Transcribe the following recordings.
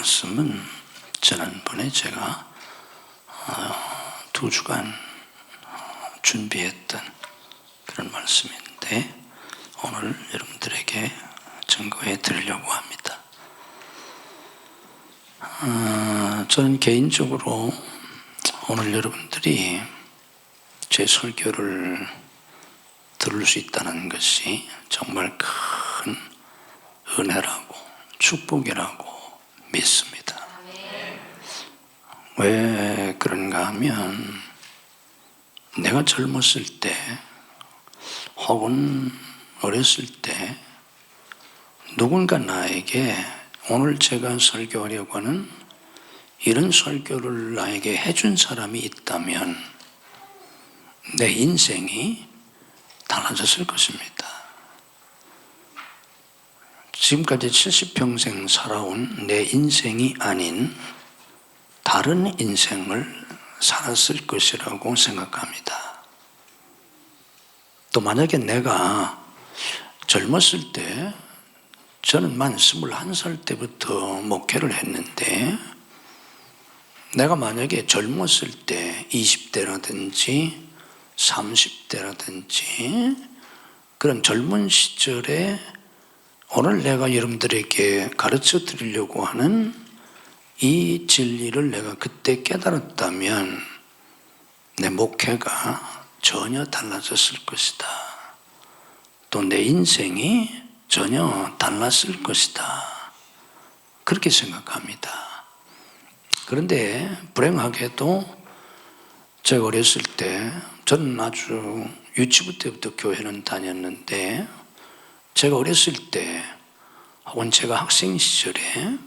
말씀은 지난번에 제가 2주간 준비했던 그런 말씀인데 오늘 여러분들에게 증거해 드리려고 합니다. 저는 개인적으로 오늘 여러분들이 제 설교를 들을 수 있다는 것이 정말 큰 은혜라고 축복이라고 믿습니다. 왜 그런가 하면 내가 젊었을 때 혹은 어렸을 때 누군가 나에게 오늘 제가 설교하려고 하는 이런 설교를 나에게 해준 사람이 있다면 내 인생이 달라졌을 것입니다. 지금까지 70평생 살아온 내 인생이 아닌 다른 인생을 살았을 것이라고 생각합니다. 또 만약에 내가 젊었을 때 저는 만 21살 때부터 목회를 했는데 내가 만약에 젊었을 때 20대라든지 30대라든지 그런 젊은 시절에 오늘 내가 여러분들에게 가르쳐 드리려고 하는 이 진리를 내가 그때 깨달았다면 내 목회가 전혀 달라졌을 것이다. 또 내 인생이 전혀 달랐을 것이다. 그렇게 생각합니다. 그런데 불행하게도 제가 어렸을 때 저는 아주 유치부 때부터 교회는 다녔는데 제가 어렸을 때 혹은 제가 학생 시절에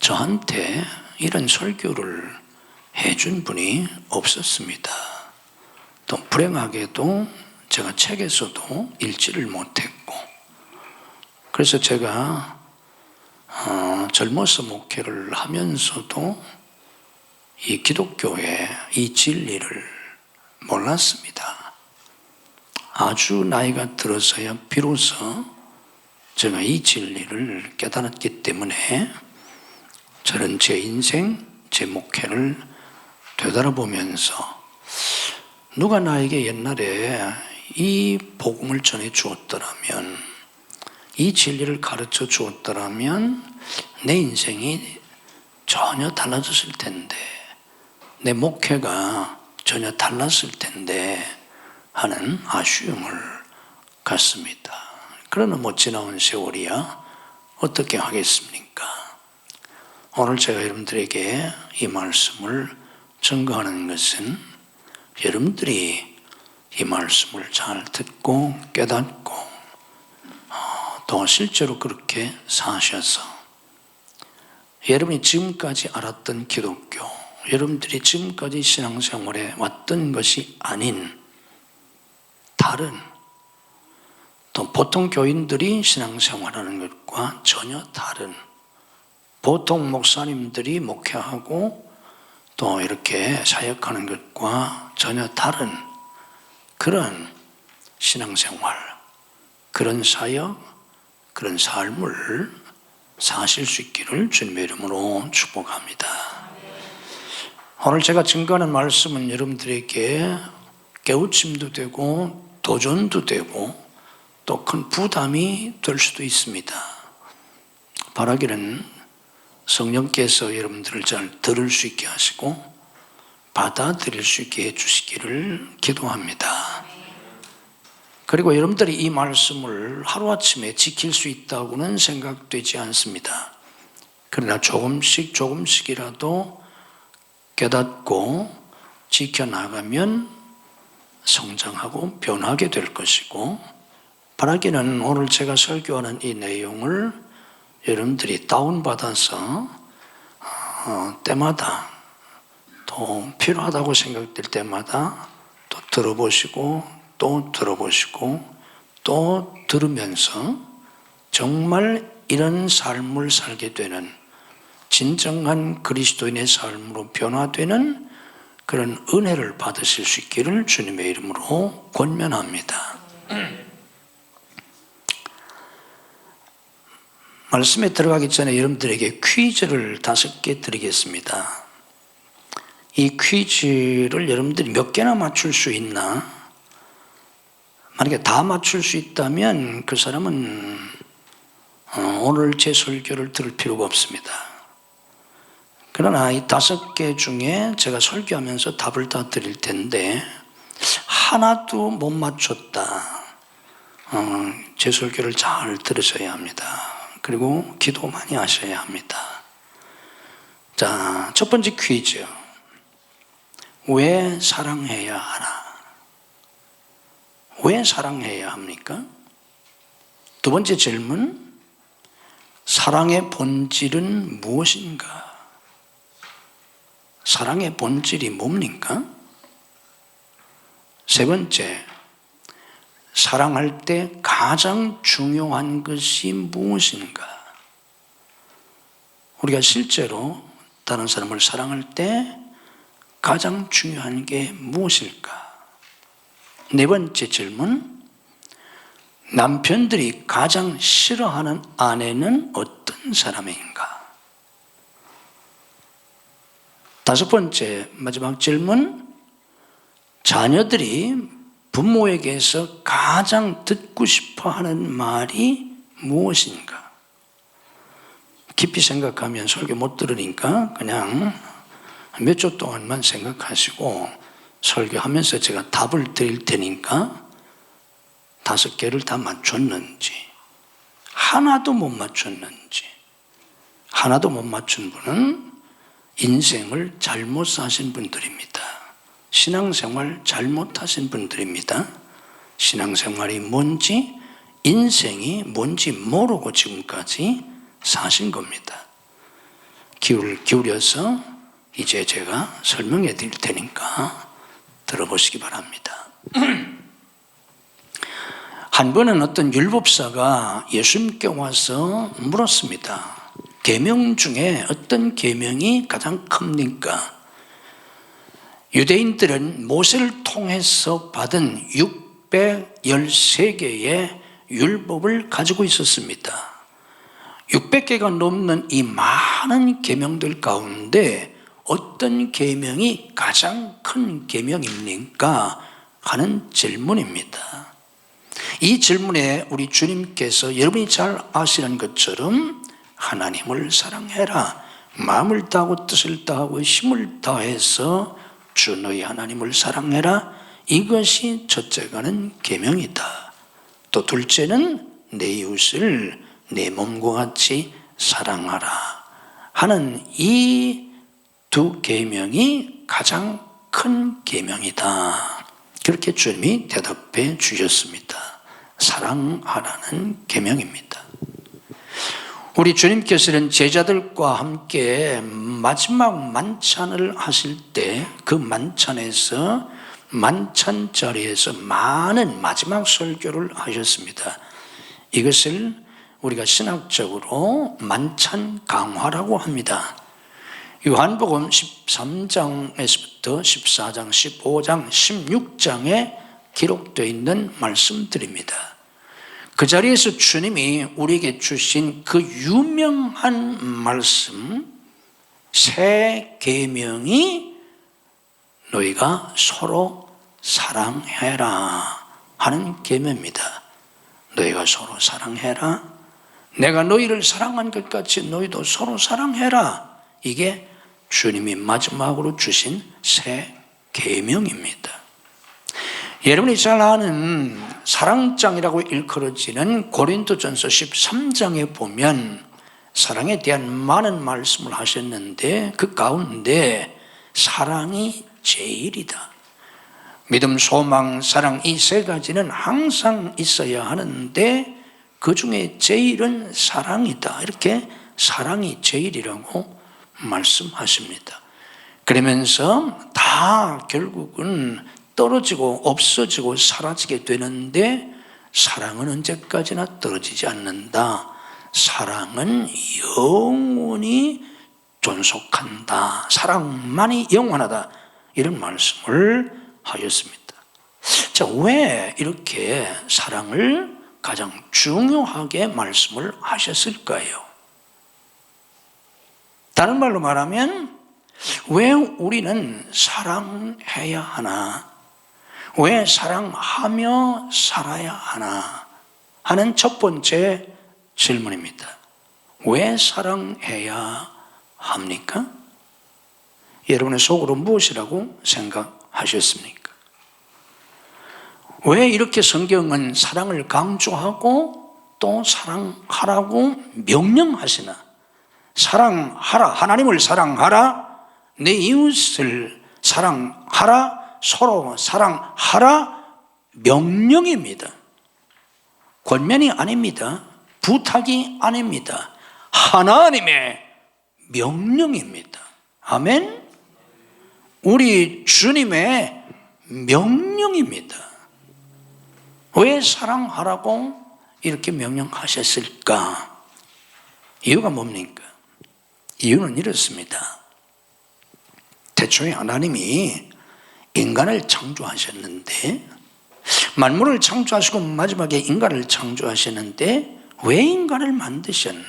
저한테 이런 설교를 해준 분이 없었습니다. 또 불행하게도 제가 책에서도 읽지를 못했고 그래서 제가 젊어서 목회를 하면서도 이 기독교의 이 진리를 몰랐습니다. 아주 나이가 들어서야 비로소 제가 이 진리를 깨달았기 때문에 저는 제 인생, 제 목회를 되돌아보면서 누가 나에게 옛날에 이 복음을 전해 주었더라면 이 진리를 가르쳐 주었더라면 내 인생이 전혀 달라졌을 텐데 내 목회가 전혀 달랐을 텐데 하는 아쉬움을 갖습니다. 그러나 뭐 지나온 세월이야 어떻게 하겠습니까? 오늘 제가 여러분들에게 이 말씀을 증거하는 것은 여러분들이 이 말씀을 잘 듣고 깨닫고 또 실제로 그렇게 사셔서 여러분이 지금까지 알았던 기독교, 여러분들이 지금까지 신앙생활에 왔던 것이 아닌 다른 또 보통 교인들이 신앙생활하는 것과 전혀 다른 보통 목사님들이 목회하고 또 이렇게 사역하는 것과 전혀 다른 그런 신앙생활, 그런 사역, 그런 삶을 사실 수 있기를 주님의 이름으로 축복합니다. 오늘 제가 증거하는 말씀은 여러분들에게 깨우침도 되고 도전도 되고 또 큰 부담이 될 수도 있습니다. 바라기는 성령께서 여러분들을 잘 들을 수 있게 하시고 받아들일 수 있게 해주시기를 기도합니다. 그리고 여러분들이 이 말씀을 하루아침에 지킬 수 있다고는 생각되지 않습니다. 그러나 조금씩이라도 깨닫고 지켜나가면 성장하고 변하게 될 것이고 바라기는 오늘 제가 설교하는 이 내용을 여러분들이 다운받아서 때마다 또 필요하다고 생각될 때마다 또 들어보시고 또 들어보시고 또 들으면서 정말 이런 삶을 살게 되는 진정한 그리스도인의 삶으로 변화되는 그런 은혜를 받으실 수 있기를 주님의 이름으로 권면합니다. 말씀에 들어가기 전에 여러분들에게 퀴즈를 5개 드리겠습니다. 이 퀴즈를 여러분들이 몇 개나 맞출 수 있나? 만약에 다 맞출 수 있다면 그 사람은 오늘 제 설교를 들을 필요가 없습니다. 그러나 이 5개 중에 제가 설교하면서 답을 다 드릴 텐데 하나도 못 맞췄다. 제 설교를 잘 들으셔야 합니다. 그리고 기도 많이 하셔야 합니다. 자, 첫 번째 퀴즈. 왜 사랑해야 하나? 왜 사랑해야 합니까? 두 번째 질문. 사랑의 본질은 무엇인가? 사랑의 본질이 뭡니까? 세 번째, 사랑할 때 가장 중요한 것이 무엇인가? 우리가 실제로 다른 사람을 사랑할 때 가장 중요한 게 무엇일까? 네 번째 질문, 남편들이 가장 싫어하는 아내는 어떤 사람인가? 다섯 번째, 마지막 질문, 자녀들이 부모에게서 가장 듣고 싶어 하는 말이 무엇인가? 깊이 생각하면 설교 못 들으니까 그냥 몇 초 동안만 생각하시고 설교하면서 제가 답을 드릴 테니까 5개를 다 맞췄는지, 하나도 못 맞췄는지, 하나도 못 맞춘 분은 인생을 잘못 사신 분들입니다. 신앙생활 잘못하신 분들입니다. 신앙생활이 뭔지, 인생이 뭔지 모르고 지금까지 사신 겁니다. 기울여서 이제 제가 설명해 드릴 테니까 들어보시기 바랍니다. 한 번은 어떤 율법사가 예수님께 와서 물었습니다. 계명 중에 어떤 계명이 가장 큽니까? 유대인들은 모세를 통해서 받은 613개의 율법을 가지고 있었습니다. 600개가 넘는 이 많은 계명들 가운데 어떤 계명이 가장 큰 계명입니까? 하는 질문입니다. 이 질문에 우리 주님께서 여러분이 잘 아시는 것처럼 하나님을 사랑해라, 마음을 다하고 뜻을 다하고 힘을 다해서 주 너희 하나님을 사랑해라, 이것이 첫째가는 계명이다. 또 둘째는 내 이웃을 내 몸과 같이 사랑하라 하는 이 두 계명이 가장 큰 계명이다. 그렇게 주님이 대답해 주셨습니다. 사랑하라는 계명입니다. 우리 주님께서는 제자들과 함께 마지막 만찬을 하실 때 그 만찬에서 만찬 자리에서 많은 마지막 설교를 하셨습니다. 이것을 우리가 신학적으로 만찬 강화라고 합니다. 요한복음 13장에서부터 14장, 15장, 16장에 기록되어 있는 말씀들입니다. 그 자리에서 주님이 우리에게 주신 그 유명한 말씀, 새 계명이 너희가 서로 사랑해라 하는 계명입니다. 너희가 서로 사랑해라, 내가 너희를 사랑한 것 같이 너희도 서로 사랑해라, 이게 주님이 마지막으로 주신 새 계명입니다. 여러분이 잘 아는 사랑장이라고 일컬어지는 고린도전서 13장에 보면 사랑에 대한 많은 말씀을 하셨는데 그 가운데 사랑이 제일이다. 믿음, 소망, 사랑, 이 세 가지는 항상 있어야 하는데 그 중에 제일은 사랑이다. 이렇게 사랑이 제일이라고 말씀하십니다. 그러면서 다 결국은 떨어지고 없어지고 사라지게 되는데 사랑은 언제까지나 떨어지지 않는다. 사랑은 영원히 존속한다. 사랑만이 영원하다. 이런 말씀을 하셨습니다. 자, 왜 이렇게 사랑을 가장 중요하게 말씀을 하셨을까요? 다른 말로 말하면 왜 우리는 사랑해야 하나? 왜 사랑하며 살아야 하나? 하는 첫 번째 질문입니다. 왜 사랑해야 합니까? 여러분의 속으로 무엇이라고 생각하셨습니까? 왜 이렇게 성경은 사랑을 강조하고 또 사랑하라고 명령하시나? 사랑하라, 하나님을 사랑하라, 내 이웃을 사랑하라, 서로 사랑하라, 명령입니다. 권면이 아닙니다. 부탁이 아닙니다. 하나님의 명령입니다. 아멘? 우리 주님의 명령입니다. 왜 사랑하라고 이렇게 명령하셨을까? 이유가 뭡니까? 이유는 이렇습니다. 태초에 하나님이 인간을 창조하셨는데, 만물을 창조하시고 마지막에 인간을 창조하셨는데 왜 인간을 만드셨나?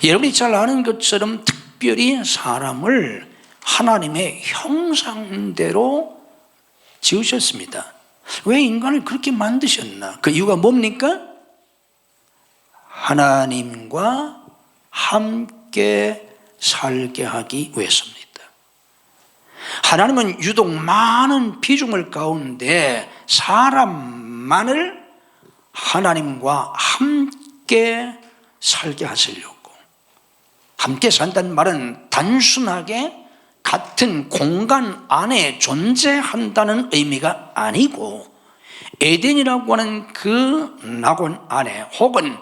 여러분이 잘 아는 것처럼 특별히 사람을 하나님의 형상대로 지으셨습니다. 왜 인간을 그렇게 만드셨나? 그 이유가 뭡니까? 하나님과 함께 살게 하기 위해서입니다. 하나님은 유독 많은 피조물 가운데 사람만을 하나님과 함께 살게 하시려고, 함께 산다는 말은 단순하게 같은 공간 안에 존재한다는 의미가 아니고, 에덴이라고 하는 그 낙원 안에 혹은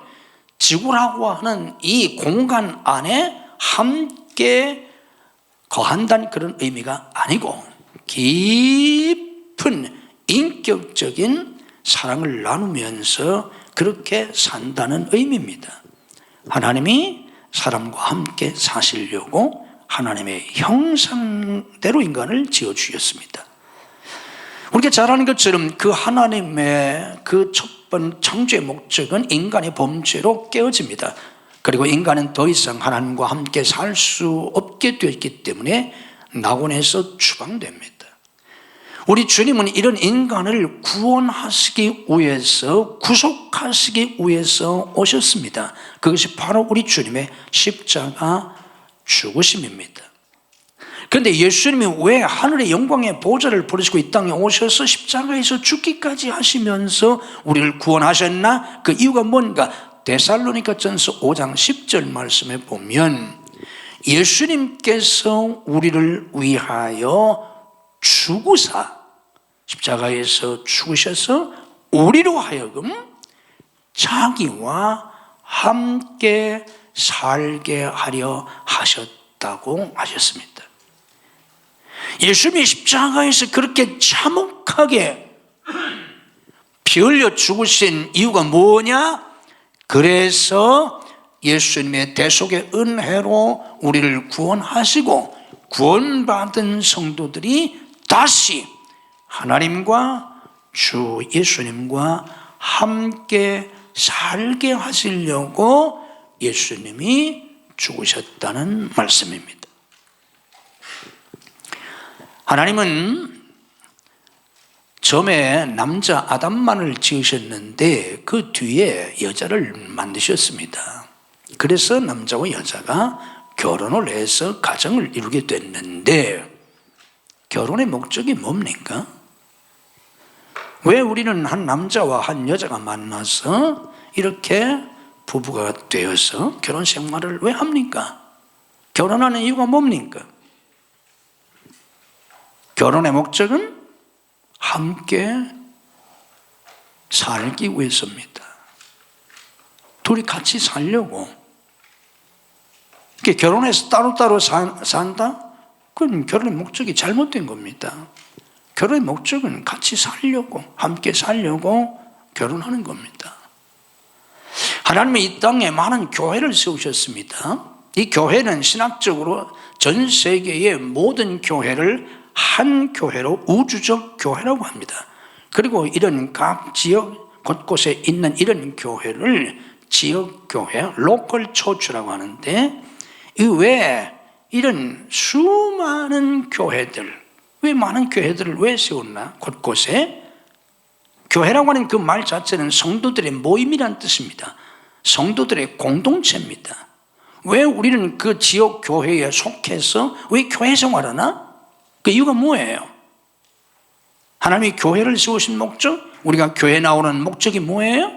지구라고 하는 이 공간 안에 함께 거한다는 그런 의미가 아니고, 깊은 인격적인 사랑을 나누면서 그렇게 산다는 의미입니다. 하나님이 사람과 함께 사시려고 하나님의 형상대로 인간을 지어주셨습니다. 우리가 잘 아는 것처럼 그 하나님의 그 첫 번 창조의 목적은 인간의 범죄로 깨어집니다. 그리고 인간은 더 이상 하나님과 함께 살 수 없게 되었기 때문에 낙원에서 추방됩니다. 우리 주님은 이런 인간을 구원하시기 위해서, 구속하시기 위해서 오셨습니다. 그것이 바로 우리 주님의 십자가 죽으심입니다. 그런데 예수님이 왜 하늘의 영광의 보좌를 버리시고 이 땅에 오셔서 십자가에서 죽기까지 하시면서 우리를 구원하셨나? 그 이유가 뭔가? 데살로니가전서 5장 10절 말씀에 보면 예수님께서 우리를 위하여 죽으사, 십자가에서 죽으셔서 우리로 하여금 자기와 함께 살게 하려 하셨다고 하셨습니다. 예수님이 십자가에서 그렇게 참혹하게 피 흘려 죽으신 이유가 뭐냐? 그래서 예수님의 대속의 은혜로 우리를 구원하시고 구원받은 성도들이 다시 하나님과 주 예수님과 함께 살게 하시려고 예수님이 죽으셨다는 말씀입니다. 하나님은 처음에 남자 아담만을 지으셨는데 그 뒤에 여자를 만드셨습니다. 그래서 남자와 여자가 결혼을 해서 가정을 이루게 됐는데, 결혼의 목적이 뭡니까? 왜 우리는 한 남자와 한 여자가 만나서 이렇게 부부가 되어서 결혼 생활을 왜 합니까? 결혼하는 이유가 뭡니까? 결혼의 목적은 함께 살기 위해서입니다. 둘이 같이 살려고. 결혼해서 따로따로 산다? 그건 결혼의 목적이 잘못된 겁니다. 결혼의 목적은 같이 살려고, 함께 살려고 결혼하는 겁니다. 하나님은 이 땅에 많은 교회를 세우셨습니다. 이 교회는 신학적으로 전 세계의 모든 교회를 한 교회로 우주적 교회라고 합니다. 그리고 이런 각 지역 곳곳에 있는 이런 교회를 지역교회, 로컬 처치라고 하는데, 이 왜 이런 수많은 교회들, 왜 많은 교회들을 왜 세웠나? 곳곳에. 교회라고 하는 그 말 자체는 성도들의 모임이란 뜻입니다. 성도들의 공동체입니다. 왜 우리는 그 지역 교회에 속해서 왜 교회 생활하나? 그 이유가 뭐예요? 하나님이 교회를 세우신 목적, 우리가 교회 나오는 목적이 뭐예요?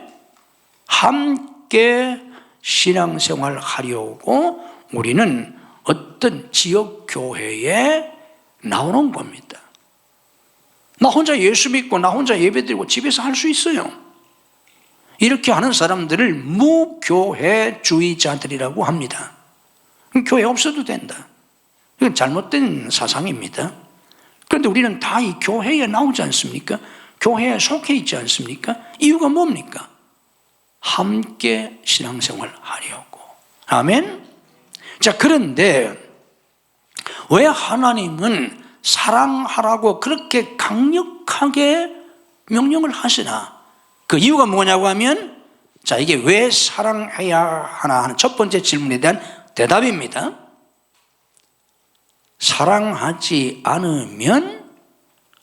함께 신앙생활 하려고 우리는 어떤 지역 교회에 나오는 겁니다. 나 혼자 예수 믿고 나 혼자 예배드리고 집에서 할 수 있어요. 이렇게 하는 사람들을 무교회주의자들이라고 합니다. 교회 없어도 된다. 이건 잘못된 사상입니다. 그런데 우리는 다 이 교회에 나오지 않습니까? 교회에 속해 있지 않습니까? 이유가 뭡니까? 함께 신앙생활 하려고. 아멘? 자, 그런데 왜 하나님은 사랑하라고 그렇게 강력하게 명령을 하시나? 그 이유가 뭐냐고 하면, 자, 이게 왜 사랑해야 하나 하는 첫 번째 질문에 대한 대답입니다. 사랑하지 않으면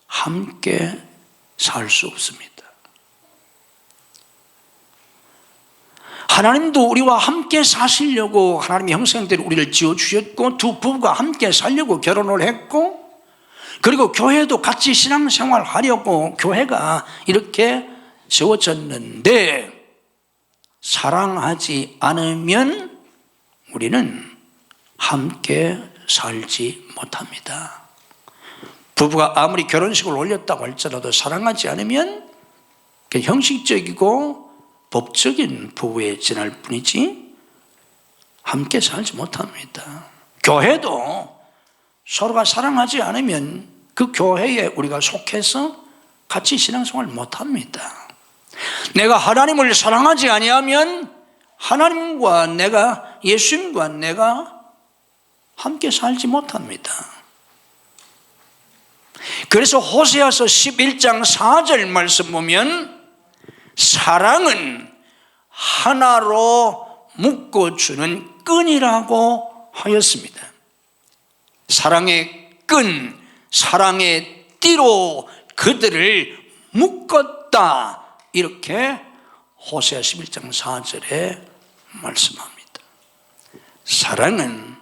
함께 살 수 없습니다. 하나님도 우리와 함께 사시려고 하나님의 형상대로 우리를 지어주셨고, 두 부부가 함께 살려고 결혼을 했고, 그리고 교회도 같이 신앙생활 하려고 교회가 이렇게 세워졌는데, 사랑하지 않으면 우리는 함께 살지 못합니다. 부부가 아무리 결혼식을 올렸다고 할지라도 사랑하지 않으면 형식적이고 법적인 부부에 지날 뿐이지 함께 살지 못합니다. 교회도 서로가 사랑하지 않으면 그 교회에 우리가 속해서 같이 신앙생활 못합니다. 내가 하나님을 사랑하지 아니하면 하나님과 내가, 예수님과 내가 함께 살지 못합니다. 그래서 호세아서 11장 4절 말씀 보면, 사랑은 하나로 묶어주는 끈이라고 하였습니다. 사랑의 끈, 사랑의 띠로 그들을 묶었다, 이렇게 호세아 11장 4절에 말씀합니다. 사랑은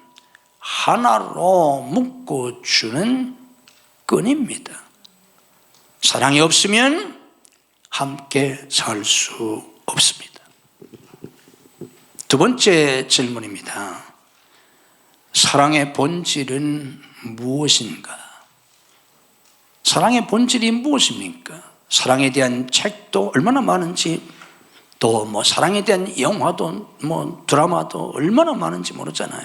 하나로 묶어주는 끈입니다. 사랑이 없으면 함께 살 수 없습니다. 두 번째 질문입니다. 사랑의 본질은 무엇인가? 사랑의 본질이 무엇입니까? 사랑에 대한 책도 얼마나 많은지, 또 사랑에 대한 영화도 드라마도 얼마나 많은지 모르잖아요.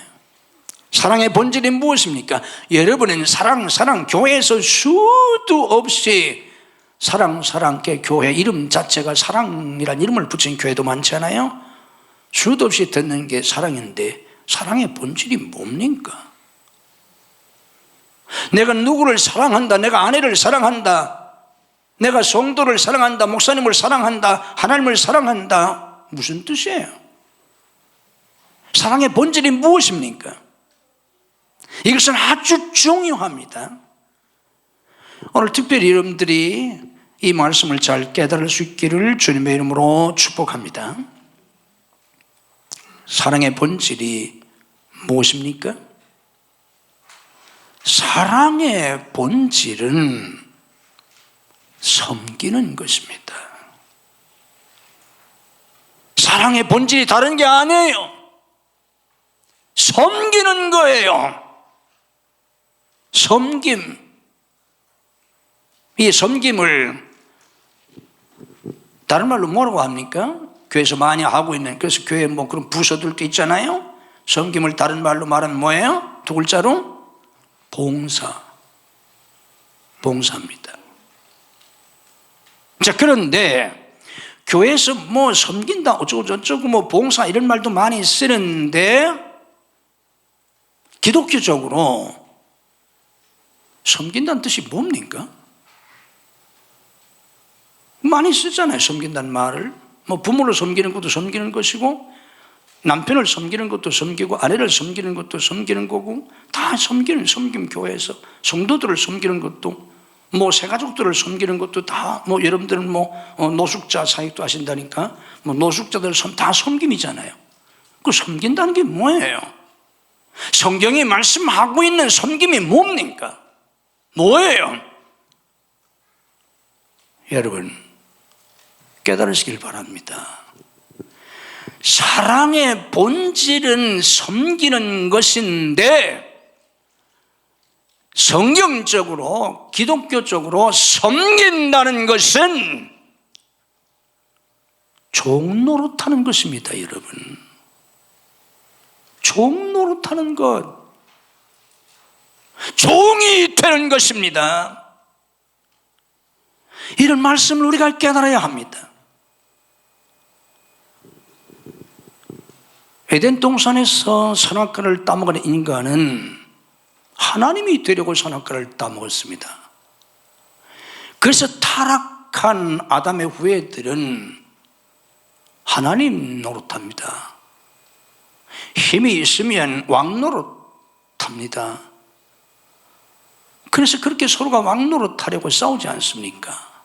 사랑의 본질이 무엇입니까? 여러분은 사랑 교회에서 수도 없이 사랑 교회 이름 자체가 사랑이라는 이름을 붙인 교회도 많잖아요. 수도 없이 듣는 게 사랑인데, 사랑의 본질이 뭡니까? 내가 누구를 사랑한다, 내가 아내를 사랑한다, 내가 성도를 사랑한다, 목사님을 사랑한다, 하나님을 사랑한다, 무슨 뜻이에요? 사랑의 본질이 무엇입니까? 이것은 아주 중요합니다. 오늘 특별히 여러분들이 이 말씀을 잘 깨달을 수 있기를 주님의 이름으로 축복합니다. 사랑의 본질이 무엇입니까? 사랑의 본질은 섬기는 것입니다. 사랑의 본질이 다른 게 아니에요. 섬기는 거예요. 섬김. 이 섬김을 다른 말로 뭐라고 합니까? 교회에서 많이 하고 있는, 그래서 교회에 그런 부서들도 있잖아요. 섬김을 다른 말로 말하면 뭐예요? 두 글자로? 봉사입니다. 자, 그런데 교회에서 섬긴다, 어쩌고 봉사 이런 말도 많이 쓰는데, 기독교적으로 섬긴다는 뜻이 뭡니까? 많이 쓰잖아요. 섬긴다는 말을. 뭐 부모를 섬기는 것도 섬기는 것이고, 남편을 섬기는 것도 섬기고, 아내를 섬기는 것도 섬기는 거고, 다 섬기는, 섬김. 교회에서 성도들을 섬기는 것도, 뭐 새가족들을 섬기는 것도 다, 뭐 여러분들은 뭐 노숙자 사역도 하신다니까, 뭐 노숙자들 다 섬김이잖아요. 그 섬긴다는 게 뭐예요? 성경이 말씀하고 있는 섬김이 뭡니까? 뭐예요? 여러분 깨달으시길 바랍니다. 사랑의 본질은 섬기는 것인데, 성경적으로 기독교적으로 섬긴다는 것은 종노릇하는 것입니다. 여러분, 종노릇하는 것, 종이 되는 것입니다. 이런 말씀을 우리가 깨달아야 합니다. 에덴 동산에서 선악과를 따먹은 인간은 하나님이 되려고 선악과를 따먹었습니다. 그래서 타락한 아담의 후예들은 하나님 노릇합니다. 힘이 있으면 왕 노릇합니다. 그래서 그렇게 서로가 왕 노릇하려고 싸우지 않습니까?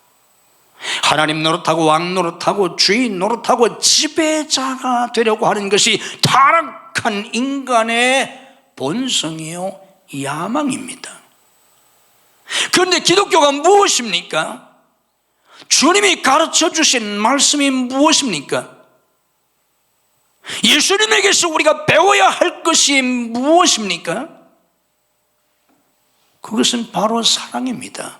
하나님 노릇하고 왕 노릇하고 주인 노릇하고 지배자가 되려고 하는 것이 타락한 인간의 본성이요, 야망입니다. 그런데 기독교가 무엇입니까? 주님이 가르쳐 주신 말씀이 무엇입니까? 예수님에게서 우리가 배워야 할 것이 무엇입니까? 그것은 바로 사랑입니다.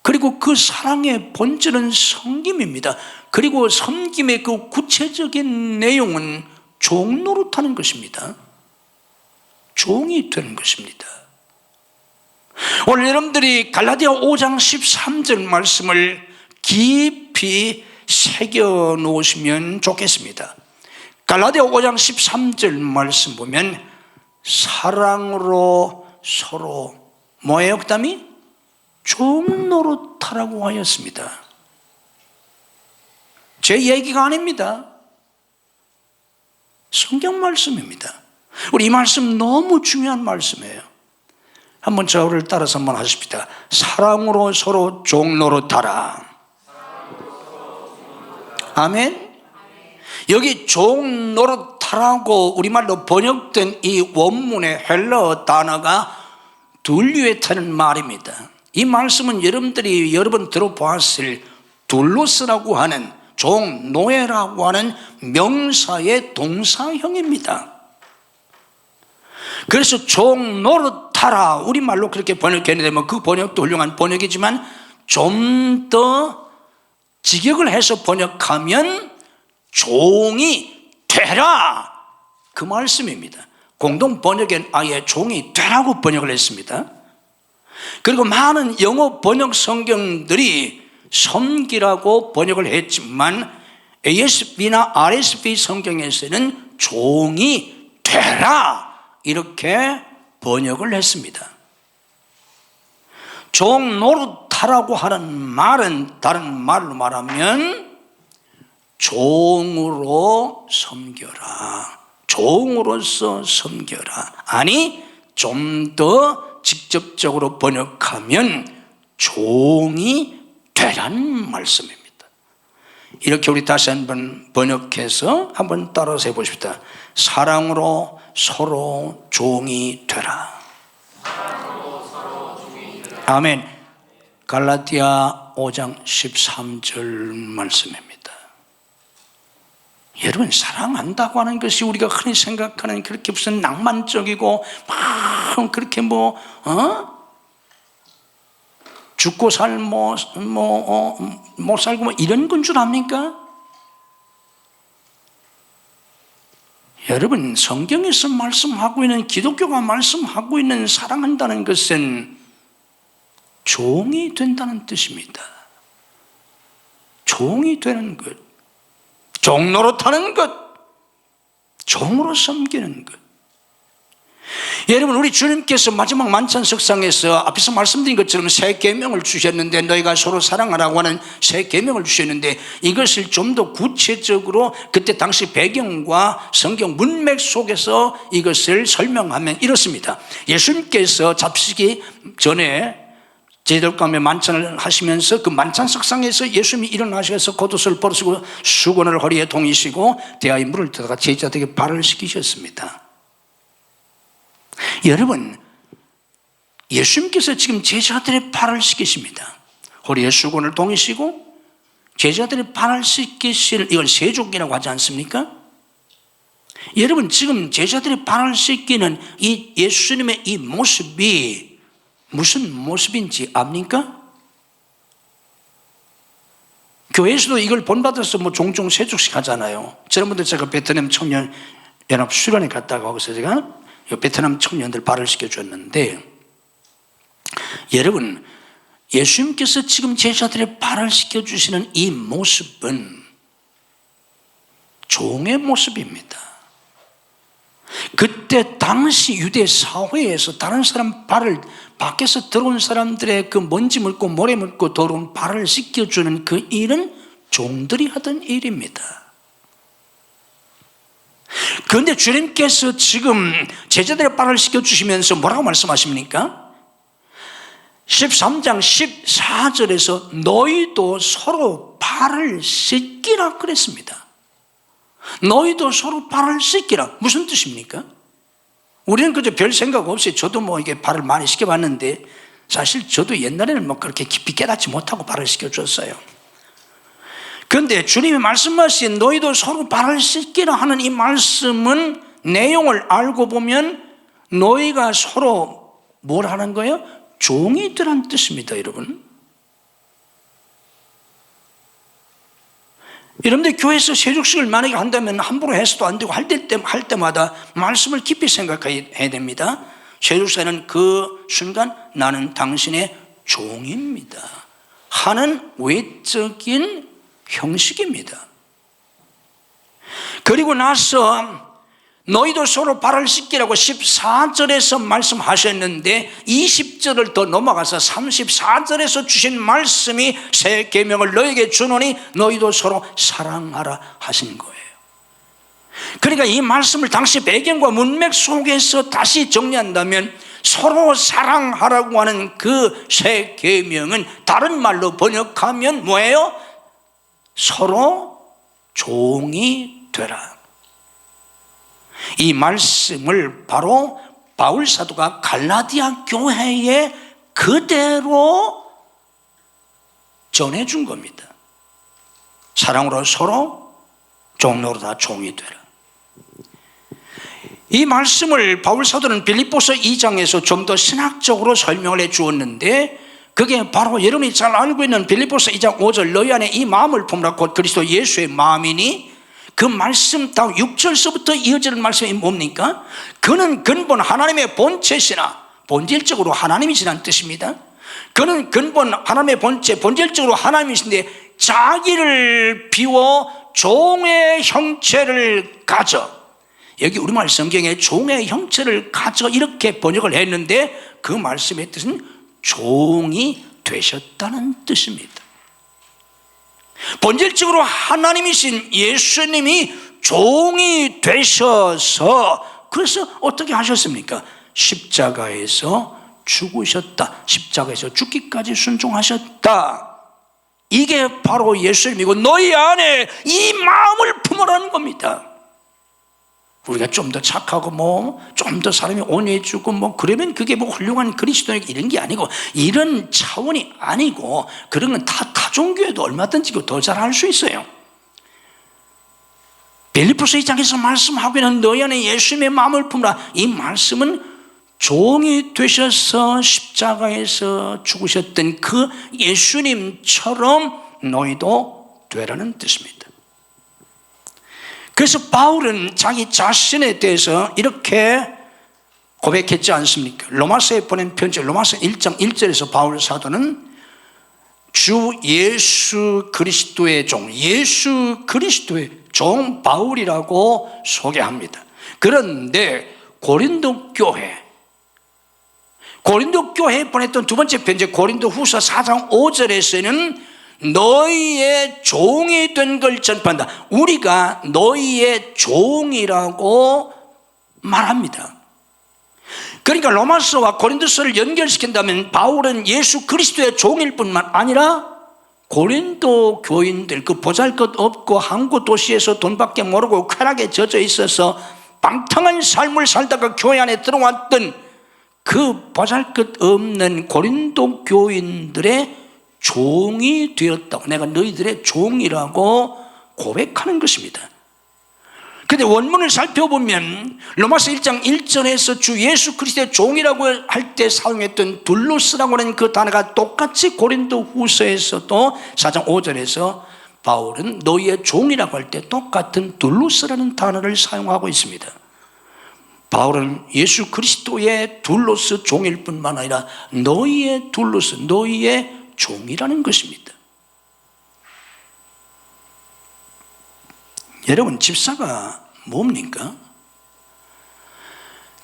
그리고 그 사랑의 본질은 섬김입니다. 그리고 섬김의 그 구체적인 내용은 종 노릇하는 것입니다. 종이 되는 것입니다. 오늘 여러분들이 갈라디아 5장 13절 말씀을 깊이 새겨 놓으시면 좋겠습니다. 갈라디아 5장 13절 말씀 보면 사랑으로 서로 뭐예요? 그 다음이 종노릇하라고 하였습니다. 제 얘기가 아닙니다. 성경 말씀입니다. 우리 이 말씀 너무 중요한 말씀이에요. 한번 저를 따라서 한번 하십시다. 사랑으로 서로 종노릇하라. 아멘. 여기 종노릇하라고 우리말로 번역된 이 원문의 헬라어 단어가 둘류에타는 말입니다. 이 말씀은 여러분들이 여러 번 들어보았을 둘로스라고 하는 종노예라고 하는 명사의 동사형입니다. 그래서 종노릇하라, 우리말로 그렇게 번역했는데 뭐 그 번역도 훌륭한 번역이지만 좀 더 직역을 해서 번역하면 종이 되라, 그 말씀입니다. 공동 번역엔 아예 종이 되라고 번역을 했습니다. 그리고 많은 영어 번역 성경들이 섬기라고 번역을 했지만 ASB나 RSV 성경에서는 종이 되라 이렇게 번역을 했습니다. 종 노릇하라고 하는 말은 다른 말로 말하면 종으로 섬겨라, 종으로서 섬겨라. 아니, 좀 더 직접적으로 번역하면 종이 되라는 말씀입니다. 이렇게 우리 다시 한번 번역해서 한번 따라서 해보십시다. 사랑으로 서로 종이 되라. 아멘. 갈라디아 5장 13절 말씀입니다. 여러분, 사랑한다고 하는 것이 우리가 흔히 생각하는 그렇게 무슨 낭만적이고 막 그렇게 죽고 못 살고 뭐 이런 건 줄 압니까? 여러분, 성경에서 말씀하고 있는, 기독교가 말씀하고 있는 사랑한다는 것은 종이 된다는 뜻입니다. 종이 되는 것, 종노릇하는 것, 종으로 섬기는 것. 여러분, 우리 주님께서 마지막 만찬 석상에서 앞에서 말씀드린 것처럼 새 계명을 주셨는데, 너희가 서로 사랑하라고 하는 새 계명을 주셨는데, 이것을 좀 더 구체적으로 그때 당시 배경과 성경 문맥 속에서 이것을 설명하면 이렇습니다. 예수님께서 잡수시기 전에 제들감에 만찬을 하시면서 그 만찬 석상에서 예수님이 일어나셔서 겉옷을 벗으시고 수건을 허리에 동이시고 대야에 물을 떠다가 제자들에게 발을 씻기셨습니다. 여러분, 예수님께서 지금 제자들의 발을 씻기십니다. 허리에 수건을 동이시고 제자들의 발을 씻기실, 이걸 세족이라고 하지 않습니까? 여러분, 지금 제자들의 발을 씻기는 이 예수님의 이 모습이 무슨 모습인지 압니까? 교회에서도 이걸 본받아서 종종 세족식 하잖아요. 지난번에 제가 베트남 청년 연합 수련회 갔다가 거기서 제가 베트남 청년들 발을 씻겨줬는데, 여러분, 예수님께서 지금 제자들의 발을 씻겨주시는 이 모습은 종의 모습입니다. 그때 당시 유대 사회에서 다른 사람 발을, 밖에서 들어온 사람들의 그 먼지 묻고 모래 묻고 더러운 발을 씻겨주는 그 일은 종들이 하던 일입니다. 그런데 주님께서 지금 제자들의 발을 씻겨주시면서 뭐라고 말씀하십니까? 13장 14절에서 너희도 서로 발을 씻기라 그랬습니다. 너희도 서로 발을 씻기라. 무슨 뜻입니까? 우리는 그저 별 생각 없이, 저도 이게 발을 많이 씻겨봤는데, 사실 저도 옛날에는 그렇게 깊이 깨닫지 못하고 발을 씻겨줬어요. 그런데 주님이 말씀하신 너희도 서로 발을 씻기라 하는 이 말씀은 내용을 알고 보면 너희가 서로 뭘 하는 거예요? 종이 되라는 뜻입니다, 여러분. 여러분들 교회에서 세족식을 만약에 한다면 함부로 해서도 안 되고 할 때마다 말씀을 깊이 생각해야 됩니다. 세족사는 그 순간 나는 당신의 종입니다 하는 외적인 형식입니다. 그리고 나서 너희도 서로 발을 씻기라고 14절에서 말씀하셨는데 20절을 더 넘어가서 34절에서 주신 말씀이 새 계명을 너희에게 주노니 너희도 서로 사랑하라 하신 거예요. 그러니까 이 말씀을 당시 배경과 문맥 속에서 다시 정리한다면 서로 사랑하라고 하는 그 새 계명은 다른 말로 번역하면 뭐예요? 서로 종이 되라. 이 말씀을 바로 바울 사도가 갈라디아 교회에 그대로 전해준 겁니다. 사랑으로 서로, 종로로 다 종이 되라. 이 말씀을 바울 사도는 빌립보서 2장에서 좀 더 신학적으로 설명을 해 주었는데, 그게 바로 여러분이 잘 알고 있는 빌립보서 2장 5절 너희 안에 이 마음을 품으라 곧 그리스도 예수의 마음이니, 그 말씀 다 6절서부터 이어지는 말씀이 뭡니까? 그는 근본 하나님의 본체시나, 본질적으로 하나님이시라는 뜻입니다. 그는 근본 하나님의 본체, 본질적으로 하나님이신데 자기를 비워 종의 형체를 가져, 여기 우리말 성경에 종의 형체를 가져 이렇게 번역을 했는데 그 말씀의 뜻은 종이 되셨다는 뜻입니다. 본질적으로 하나님이신 예수님이 종이 되셔서, 그래서 어떻게 하셨습니까? 십자가에서 죽으셨다. 십자가에서 죽기까지 순종하셨다. 이게 바로 예수님이고 너희 안에 이 마음을 품으라는 겁니다. 우리가 좀 더 착하고 좀 더 사람이 온유해지고 그러면 그게 훌륭한 그리스도인 이런 게 아니고, 이런 차원이 아니고, 그런 건 다 타종교에도 얼마든지 더 잘할 수 있어요. 빌립보서 2장에서 말씀하고 있는 너희 안에 예수님의 마음을 품으라, 이 말씀은 종이 되셔서 십자가에서 죽으셨던 그 예수님처럼 너희도 되라는 뜻입니다. 그래서 바울은 자기 자신에 대해서 이렇게 고백했지 않습니까? 로마서에 보낸 편지 로마서 1장 1절에서 바울 사도는 주 예수 그리스도의 종, 예수 그리스도의 종 바울이라고 소개합니다. 그런데 고린도 교회, 고린도 교회에 보냈던 두 번째 편지 고린도후서 4장 5절에서는 너희의 종이 된 걸 전파한다. 우리가 너희의 종이라고 말합니다. 그러니까 로마서와 고린도서를 연결시킨다면 바울은 예수 그리스도의 종일 뿐만 아니라 고린도 교인들, 그 보잘것없고 항구 도시에서 돈밖에 모르고 쾌락에 젖어 있어서 방탕한 삶을 살다가 교회 안에 들어왔던 그 보잘것없는 고린도 교인들의 종이 되었다고, 내가 너희들의 종이라고 고백하는 것입니다. 그런데 원문을 살펴보면 로마서 1장 1절에서 주 예수 그리스도의 종이라고 할 때 사용했던 둘로스라고 하는 그 단어가 똑같이 고린도 후서에서도 4장 5절에서 바울은 너희의 종이라고 할 때 똑같은 둘로스라는 단어를 사용하고 있습니다. 바울은 예수 그리스도의 둘로스 종일 뿐만 아니라 너희의 둘로스, 너희의 종이라는 것입니다. 여러분, 집사가 뭡니까?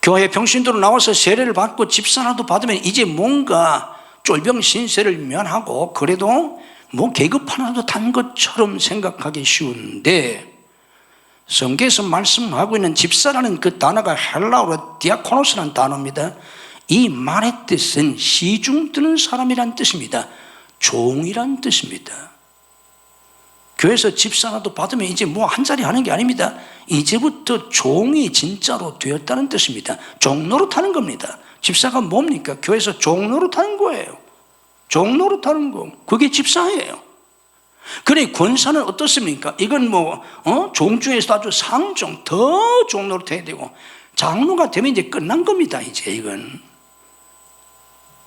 교회 평신도로 나와서 세례를 받고 집사라도 받으면 이제 뭔가 쫄병 신세를 면하고 그래도 뭐 계급 하나도 단 것처럼 생각하기 쉬운데, 성경에서 말씀하고 있는 집사라는 그 단어가 헬라어로 디아코노스라는 단어입니다. 이 말의 뜻은 시중 드는 사람이란 뜻입니다. 종이란 뜻입니다. 교회에서 집사라도 받으면 이제 뭐 한 자리 하는 게 아닙니다. 이제부터 종이 진짜로 되었다는 뜻입니다. 종노릇하는 겁니다. 집사가 뭡니까? 교회에서 종노릇하는 거예요. 종노릇하는 거, 그게 집사예요. 그래, 권사는 어떻습니까? 이건 종 중에서도 아주 상종, 더 종노릇해야 되고, 장로가 되면 이제 끝난 겁니다. 이제 이건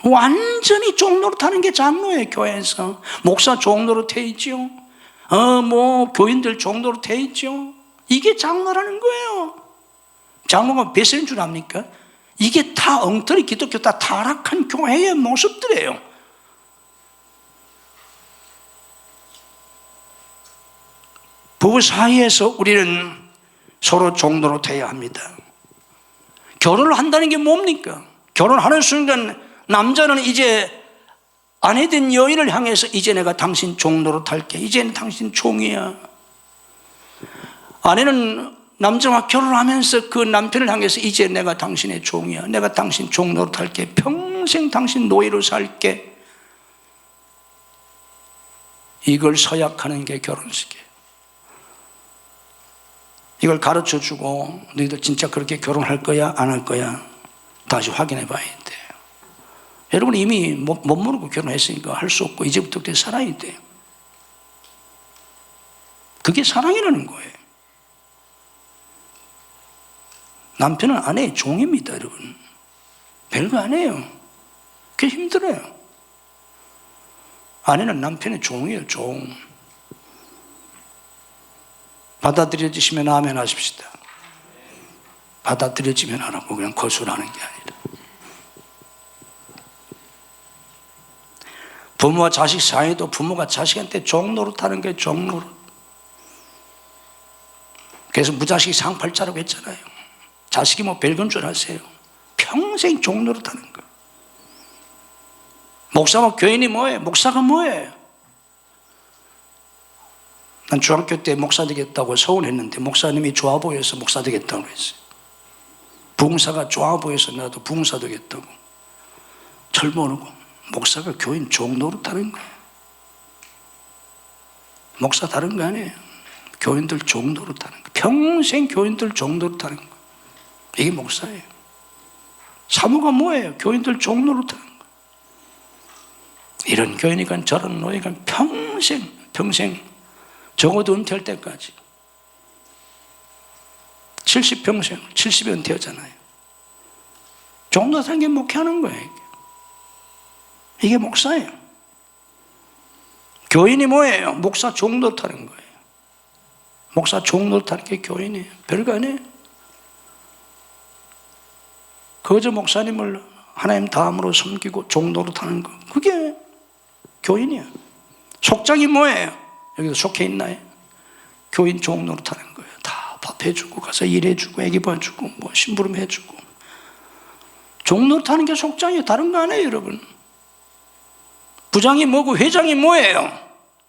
완전히 종노릇하는 게 장로예요. 교회에서 목사 종노릇해 있죠. 교인들 종노릇해 있죠. 이게 장로라는 거예요. 장로가 몇 살인 줄 압니까? 이게 다 엉터리 기독교, 다 타락한 교회의 모습들이에요. 부부 사이에서 우리는 서로 종노릇해야 합니다. 결혼을 한다는 게 뭡니까? 결혼하는 순간 남자는 이제 아내된 여인을 향해서 이제 내가 당신 종노릇할게, 이제는 당신 종이야. 아내는 남자와 결혼하면서 그 남편을 향해서 이제 내가 당신의 종이야, 내가 당신 종노릇할게, 평생 당신 노예로 살게. 이걸 서약하는 게 결혼식이에요. 이걸 가르쳐주고 너희들 진짜 그렇게 결혼할 거야 안 할 거야 다시 확인해 봐야 돼. 여러분 이미 못 모르고 결혼했으니까 할 수 없고 이제부터 그렇게 살아야 돼요. 그게 사랑이라는 거예요. 남편은 아내의 종입니다. 여러분 별거 아니에요. 그게 힘들어요. 아내는 남편의 종이에요. 종. 받아들여지시면 아멘 하십시다. 받아들여지면 하라고, 그냥 거술하는 게 아니라. 부모와 자식 사이도 부모가 자식한테 종노릇하는 게 종노릇. 그래서 무자식 상팔자라고 했잖아요. 자식이 뭐 별건 줄 아세요? 평생 종노릇하는 거. 목사와 교인이 뭐예요? 목사가 뭐예요? 난 중학교 때 목사 되겠다고 서운했는데 목사님이 좋아 보여서 목사 되겠다고 했어요. 부흥사가 좋아 보여서 나도 부흥사 되겠다고. 철모르고 목사가 교인 종노릇하는 거예요. 목사 다른 거 아니에요. 교인들 종노릇하는 거. 평생 교인들 종노릇하는 거. 이게 목사예요. 사모가 뭐예요? 교인들 종노릇하는 거. 이런 교인이건 저런 노예건 평생 적어도 은퇴할 때까지 70평생 70이 은퇴하잖아요. 종노릇하는 게 목회하는 거예요. 이게 목사예요. 교인이 뭐예요? 목사 종노릇하는 거예요. 목사 종노릇하는 게 교인이에요. 별거 아니에요. 거저 목사님을 하나님 다음으로 섬기고 종노릇하는 거, 그게 교인이야. 속장이 뭐예요? 여기도 속해 있나요? 교인 종노릇하는 거예요. 다 밥 해주고 가서 일해주고 애기 봐주고 뭐 심부름 해주고 종노릇하는 게 속장이에요. 다른 거 아니에요, 여러분. 부장이 뭐고 회장이 뭐예요?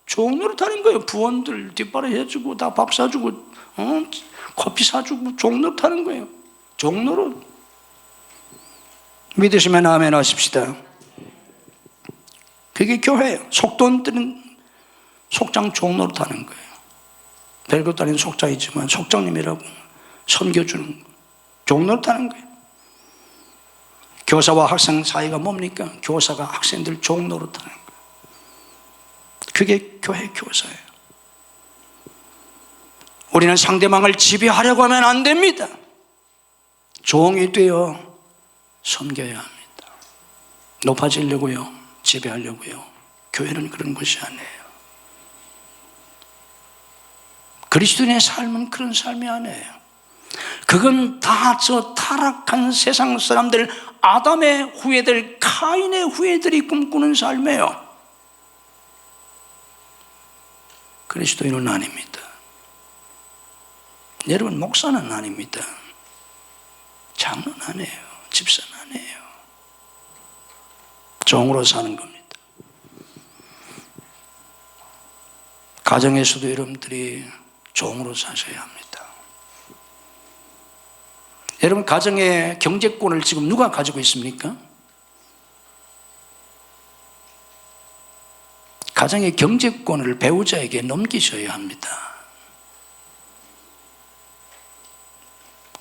종노릇하는 거예요. 부원들 뒷바라지 해주고 다 밥 사주고 커피 사주고 종노릇하는 거예요. 종노릇. 믿으시면 아멘 하십시다. 그게 교회예요. 속돈들은 속장 종노릇하는 거예요. 별것도 아닌 속장이지만 속장님이라고 섬겨주는 거예요. 종노릇하는 거예요. 교사와 학생 사이가 뭡니까? 교사가 학생들 종노릇하는 거예요. 그게 교회 교사예요. 우리는 상대방을 지배하려고 하면 안 됩니다. 종이 되어 섬겨야 합니다. 높아지려고요, 지배하려고요. 교회는 그런 것이 아니에요. 그리스도인의 삶은 그런 삶이 아니에요. 그건 다 저 타락한 세상 사람들, 아담의 후예들, 카인의 후예들이 꿈꾸는 삶이에요. 그리스도인은 아닙니다. 여러분, 목사는 아닙니다. 장로는 아니에요. 집사는 아니에요. 종으로 사는 겁니다. 가정에서도 여러분들이 종으로 사셔야 합니다. 여러분, 가정의 경제권을 지금 누가 가지고 있습니까? 가정의 경제권을 배우자에게 넘기셔야 합니다.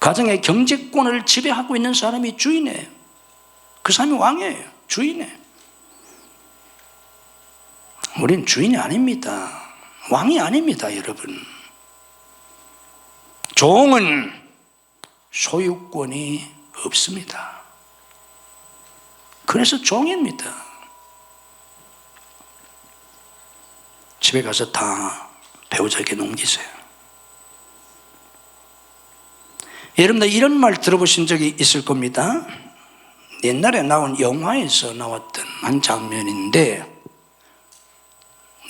가정의 경제권을 지배하고 있는 사람이 주인이에요. 그 사람이 왕이에요. 주인이에요. 우린 주인이 아닙니다. 왕이 아닙니다, 여러분. 종은 소유권이 없습니다. 그래서 종입니다. 집에 가서 다 배우자에게 넘기세요. 여러분들 이런 말 들어보신 적이 있을 겁니다. 옛날에 나온 영화에서 나왔던 한 장면인데,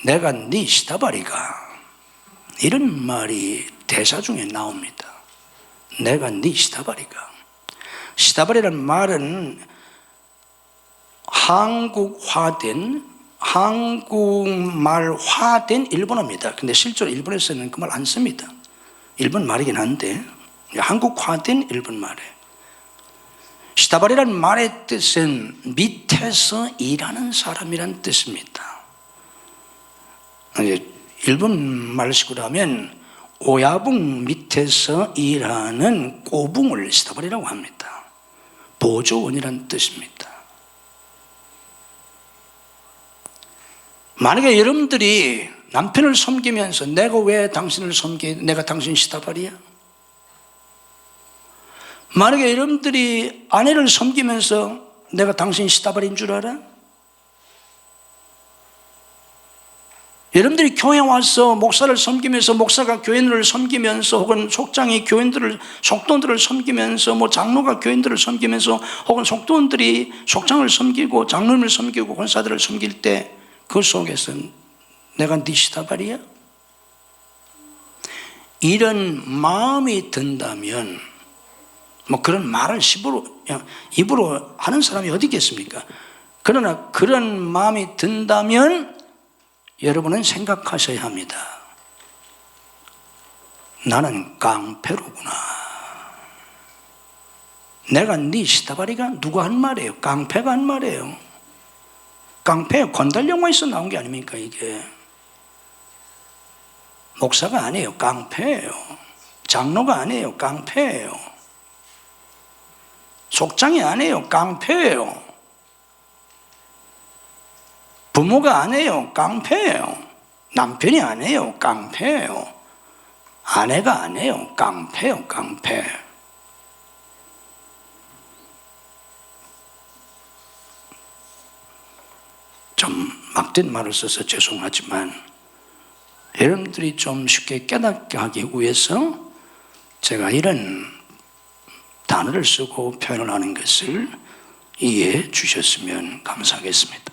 내가 네 시다바리가, 이런 말이 대사 중에 나옵니다. 내가 네 시다바리가. 시다바리라는 말은 한국말화된 일본어입니다. 근데 실제로 일본에서는 그 말 안 씁니다. 일본 말이긴 한데 한국화된 일본 말이에요. 시다바리라는 말의 뜻은 밑에서 일하는 사람이라는 뜻입니다. 일본 말식으로 하면 오야붕 밑에서 일하는 꼬붕을 시다바리라고 합니다. 보조원이라는 뜻입니다. 만약에 여러분들이 남편을 섬기면서 내가 왜 당신을 섬기, 내가 당신 시다바리야? 만약에 여러분들이 아내를 섬기면서 내가 당신 시다바리인 줄 알아? 여러분들이 교회 와서 목사를 섬기면서, 목사가 교인들을 섬기면서, 혹은 속장이 속돈들을 섬기면서, 뭐 장로가 교인들을 섬기면서, 혹은 속돈들이 속장을 섬기고 장로님을 섬기고 권사들을 섬길 때 그 속에서 내가 네 시다바리야? 이런 마음이 든다면, 뭐 그런 말을 입으로 하는 사람이 어디 있겠습니까? 그러나 그런 마음이 든다면 여러분은 생각하셔야 합니다. 나는 깡패로구나. 내가 네 시다바리가 누가 한 말이에요? 깡패가 한 말이에요. 깡패 건달 영화에서 나온 게 아닙니까? 이게 목사가 아니에요. 깡패예요. 장로가 아니에요. 깡패예요. 속장이 아니에요. 깡패예요. 부모가 아니에요. 깡패예요. 남편이 아니에요. 깡패예요. 아내가 아니에요. 깡패예요. 깡패. 좀 막된 말을 써서 죄송하지만 여러분들이 좀 쉽게 깨닫게 하기 위해서 제가 이런 단어를 쓰고 표현을 하는 것을 이해해 주셨으면 감사하겠습니다.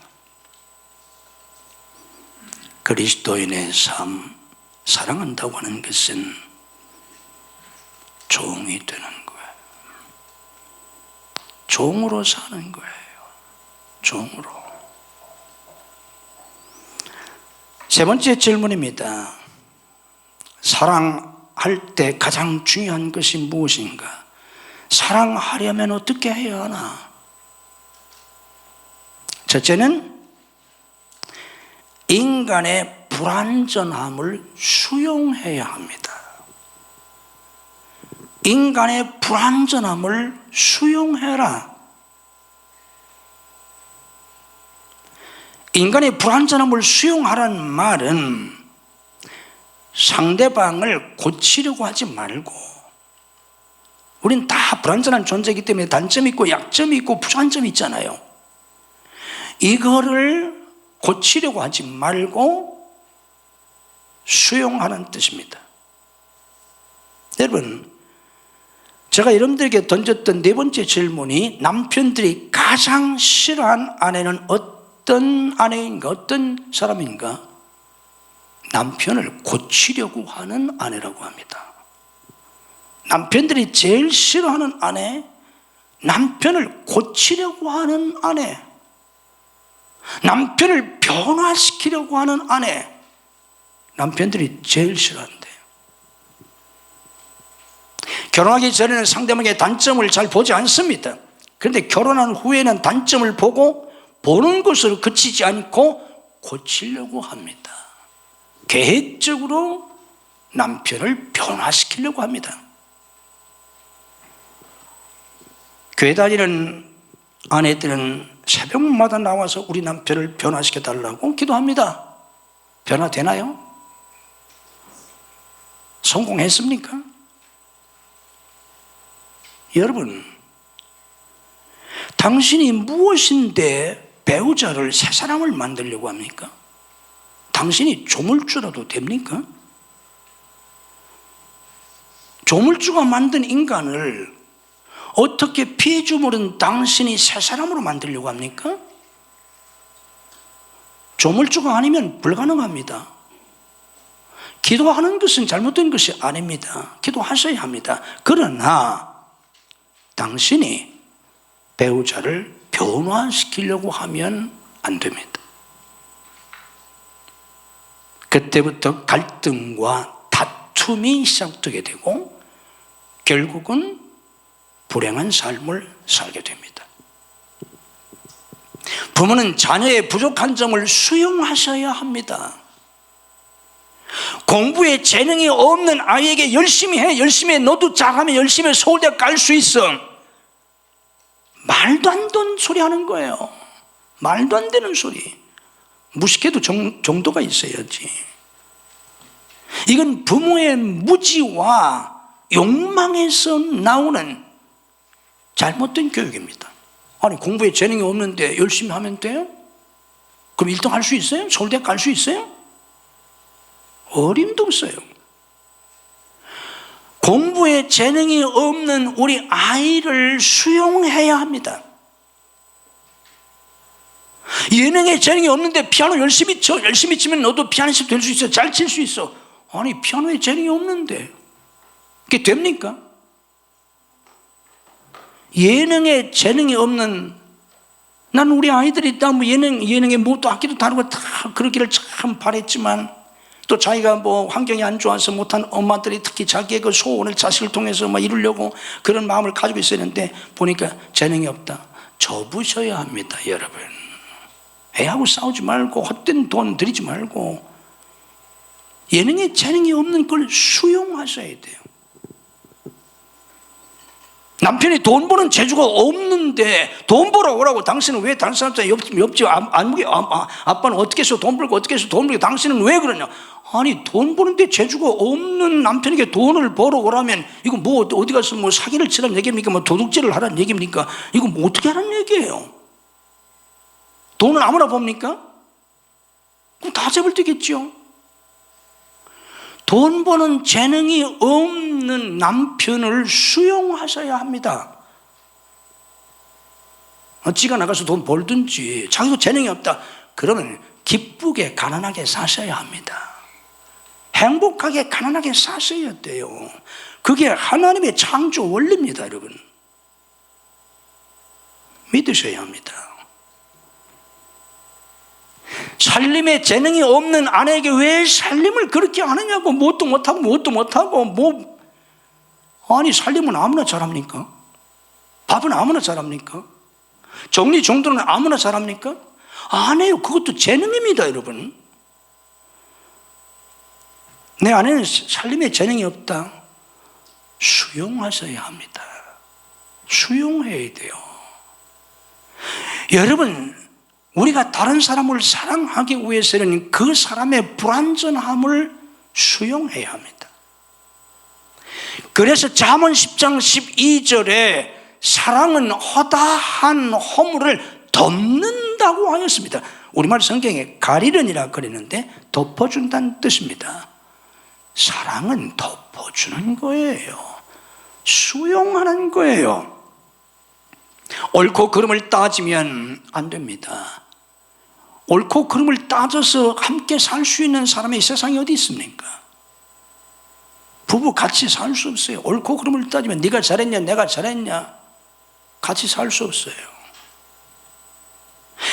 그리스도인의 삶, 사랑한다고 하는 것은 종이 되는 거예요. 종으로 사는 거예요. 종으로. 세 번째 질문입니다. 사랑할 때 가장 중요한 것이 무엇인가? 사랑하려면 어떻게 해야 하나? 첫째는 인간의 불완전함을 수용해야 합니다. 인간의 불완전함을 수용해라. 인간의 불완전함을 수용하라는 말은 상대방을 고치려고 하지 말고, 우린 다 불완전한 존재이기 때문에 단점이 있고 약점이 있고 부족한 점이 있잖아요. 이거를 고치려고 하지 말고 수용하는 뜻입니다. 여러분, 제가 여러분들에게 던졌던 네 번째 질문이 남편들이 가장 싫어하는 아내는 어떤 아내인가, 어떤 사람인가? 남편을 고치려고 하는 아내라고 합니다. 남편들이 제일 싫어하는 아내, 남편을 고치려고 하는 아내, 남편을 변화시키려고 하는 아내, 남편들이 제일 싫어한대요. 결혼하기 전에는 상대방의 단점을 잘 보지 않습니다. 그런데 결혼한 후에는 단점을 보는 것으로 그치지 않고 고치려고 합니다. 계획적으로 남편을 변화시키려고 합니다. 교회 다니는 아내들은 새벽마다 나와서 우리 남편을 변화시켜 달라고 기도합니다. 변화되나요? 성공했습니까? 여러분, 당신이 무엇인데 배우자를 새 사람을 만들려고 합니까? 당신이 조물주라도 됩니까? 조물주가 만든 인간을 어떻게 피해주물은 당신이 새 사람으로 만들려고 합니까? 조물주가 아니면 불가능합니다. 기도하는 것은 잘못된 것이 아닙니다. 기도하셔야 합니다. 그러나 당신이 배우자를 변화시키려고 하면 안 됩니다. 그때부터 갈등과 다툼이 시작되게 되고 결국은 불행한 삶을 살게 됩니다. 부모는 자녀의 부족한 점을 수용하셔야 합니다. 공부에 재능이 없는 아이에게 열심히 해, 열심히 해, 너도 잘하면 열심히 해, 서울대 갈 수 있어. 말도 안 되는 소리 하는 거예요. 말도 안 되는 소리. 무식해도 정도가 있어야지. 이건 부모의 무지와 욕망에서 나오는 잘못된 교육입니다. 아니, 공부에 재능이 없는데 열심히 하면 돼요? 그럼 1등 할 수 있어요? 서울대 갈 수 있어요? 어림도 없어요. 공부에 재능이 없는 우리 아이를 수용해야 합니다. 예능에 재능이 없는데 피아노 열심히 쳐. 열심히 치면 너도 피아니스트 될 수 있어. 잘 칠 수 있어. 아니, 피아노에 재능이 없는데 그게 됩니까? 예능에 재능이 없는, 난 우리 아이들이 있다 뭐 예능에 뭐또 악기도 다루고 다 그러기를 참 바랬지만, 또 자기가 뭐 환경이 안 좋아서 못한 엄마들이 특히 자기의 그 소원을 자식을 통해서 막 이루려고 그런 마음을 가지고 있었는데 보니까 재능이 없다. 접으셔야 합니다, 여러분. 애하고 싸우지 말고 헛된 돈 들이지 말고 예능에 재능이 없는 걸 수용하셔야 돼요. 남편이 돈 버는 재주가 없는데 돈 벌어 오라고, 당신은 왜 다른 사람한테 옆집 아빠는 어떻게 해서 돈 벌고 어떻게 해서 돈 벌고 당신은 왜 그러냐? 아니, 돈 버는데 재주가 없는 남편에게 돈을 벌어 오라면 이거 뭐 어디 가서 뭐 사기를 치라는 얘기입니까? 뭐 도둑질을 하라는 얘기입니까? 이거 뭐 어떻게 하라는 얘기예요? 돈은 아무나 봅니까? 그럼 다 재벌 되겠죠. 돈 버는 재능이 없는 남편을 수용하셔야 합니다. 지가 나가서 돈 벌든지, 자기도 재능이 없다 그러면 기쁘게 가난하게 사셔야 합니다. 행복하게 가난하게 사셔야 돼요. 그게 하나님의 창조 원리입니다, 여러분. 믿으셔야 합니다. 살림에 재능이 없는 아내에게 왜 살림을 그렇게 하느냐고, 무엇도 못하고, 아니, 살림은 아무나 잘합니까? 밥은 아무나 잘합니까? 정리정돈은 아무나 잘합니까? 안 해요. 그것도 재능입니다, 여러분. 내 아내는 살림에 재능이 없다. 수용하셔야 합니다. 수용해야 돼요. 여러분, 우리가 다른 사람을 사랑하기 위해서는 그 사람의 불완전함을 수용해야 합니다. 그래서 잠언 10장 12절에 사랑은 허다한 허물을 덮는다고 하였습니다. 우리말 성경에 가리른이라 그러는데 덮어준다는 뜻입니다. 사랑은 덮어주는 거예요. 수용하는 거예요. 옳고 그름을 따지면 안 됩니다. 옳고 그름을 따져서 함께 살 수 있는 사람이 세상에 어디 있습니까? 부부 같이 살 수 없어요. 옳고 그름을 따지면 네가 잘했냐 내가 잘했냐 같이 살 수 없어요.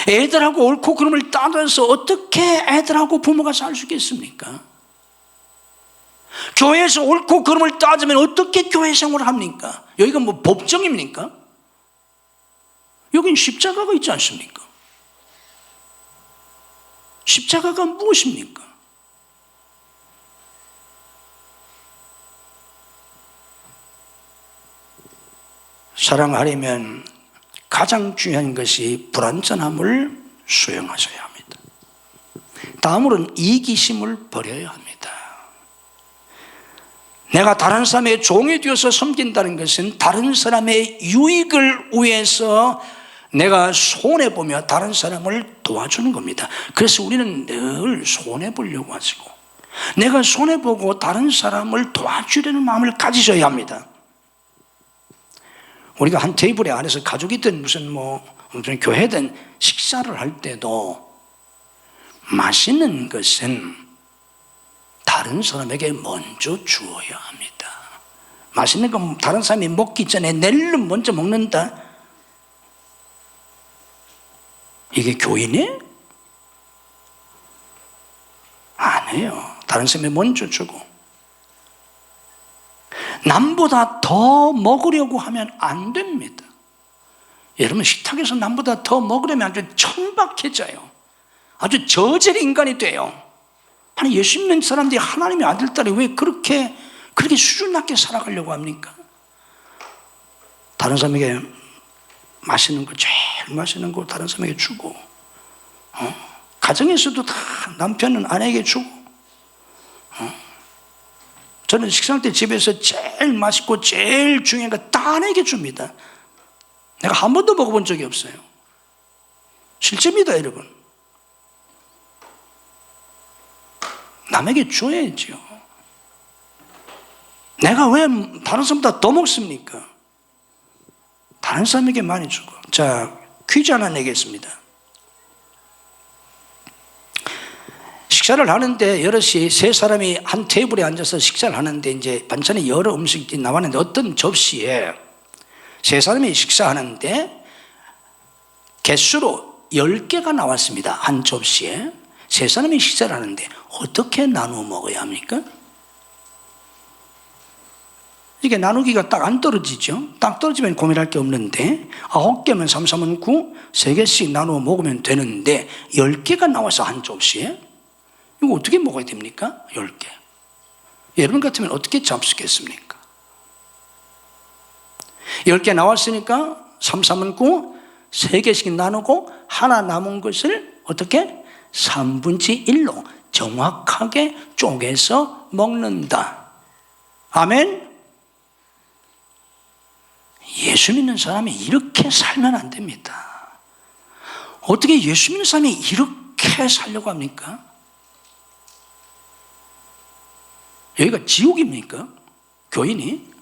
애들하고 옳고 그름을 따져서 어떻게 애들하고 부모가 살 수 있겠습니까? 교회에서 옳고 그름을 따지면 어떻게 교회 생활을 합니까? 여기가 뭐 법정입니까? 여긴 십자가가 있지 않습니까? 십자가가 무엇입니까? 사랑하려면 가장 중요한 것이 불완전함을 수용하셔야 합니다. 다음으로는 이기심을 버려야 합니다. 내가 다른 사람의 종이 되어서 섬긴다는 것은 다른 사람의 유익을 위해서 내가 손해보며 다른 사람을 도와주는 겁니다. 그래서 우리는 늘 손해보려고 하시고 내가 손해보고 다른 사람을 도와주려는 마음을 가지셔야 합니다. 우리가 한 테이블에 안에서 가족이든 무슨 교회든 식사를 할 때도 맛있는 것은 다른 사람에게 먼저 주어야 합니다. 맛있는 건 다른 사람이 먹기 전에 내를 먼저 먹는다. 이게 교인이에요? 아니에요. 다른 사람이 먼저 주고 남보다 더 먹으려고 하면 안 됩니다. 여러분 식탁에서 남보다 더 먹으려면 아주 천박해져요. 아주 저질 인간이 돼요. 아니 예수 믿는 사람들이 하나님의 아들 딸이 왜 그렇게 수준 낮게 살아가려고 합니까? 다른 사람에게 맛있는 거 제일 맛있는 거 다른 사람에게 주고 가정에서도 다 남편은 아내에게 주고 저는 식사할 때 집에서 제일 맛있고 제일 중요한 거 다 아내에게 줍니다. 내가 한 번도 먹어본 적이 없어요. 실제입니다, 여러분. 남에게 줘야죠. 내가 왜 다른 사람보다 더 먹습니까? 다른 사람에게 많이 주고. 자, 퀴즈 하나 내겠습니다. 식사를 하는데 여럿이 세 사람이 한 테이블에 앉아서 식사를 하는데 이제 반찬에 여러 음식이 나왔는데 어떤 접시에 세 사람이 식사하는데 개수로 10개가 나왔습니다. 한 접시에. 세 사람이 식사를 하는데 어떻게 나누어 먹어야 합니까? 이게 나누기가 딱 안 떨어지죠. 딱 떨어지면 고민할 게 없는데 9개면 3, 3은 9, 3개씩 나누어 먹으면 되는데 10개가 나와서 한 접시에 이거 어떻게 먹어야 됩니까? 10개. 여러분 같으면 어떻게 잡수겠습니까? 10개 나왔으니까 3, 3은 9, 3개씩 나누고 하나 남은 것을 어떻게? 3분의 1로 정확하게 쪼개서 먹는다. 아멘? 예수 믿는 사람이 이렇게 살면 안 됩니다. 어떻게 예수 믿는 사람이 이렇게 살려고 합니까? 여기가 지옥입니까? 교인이?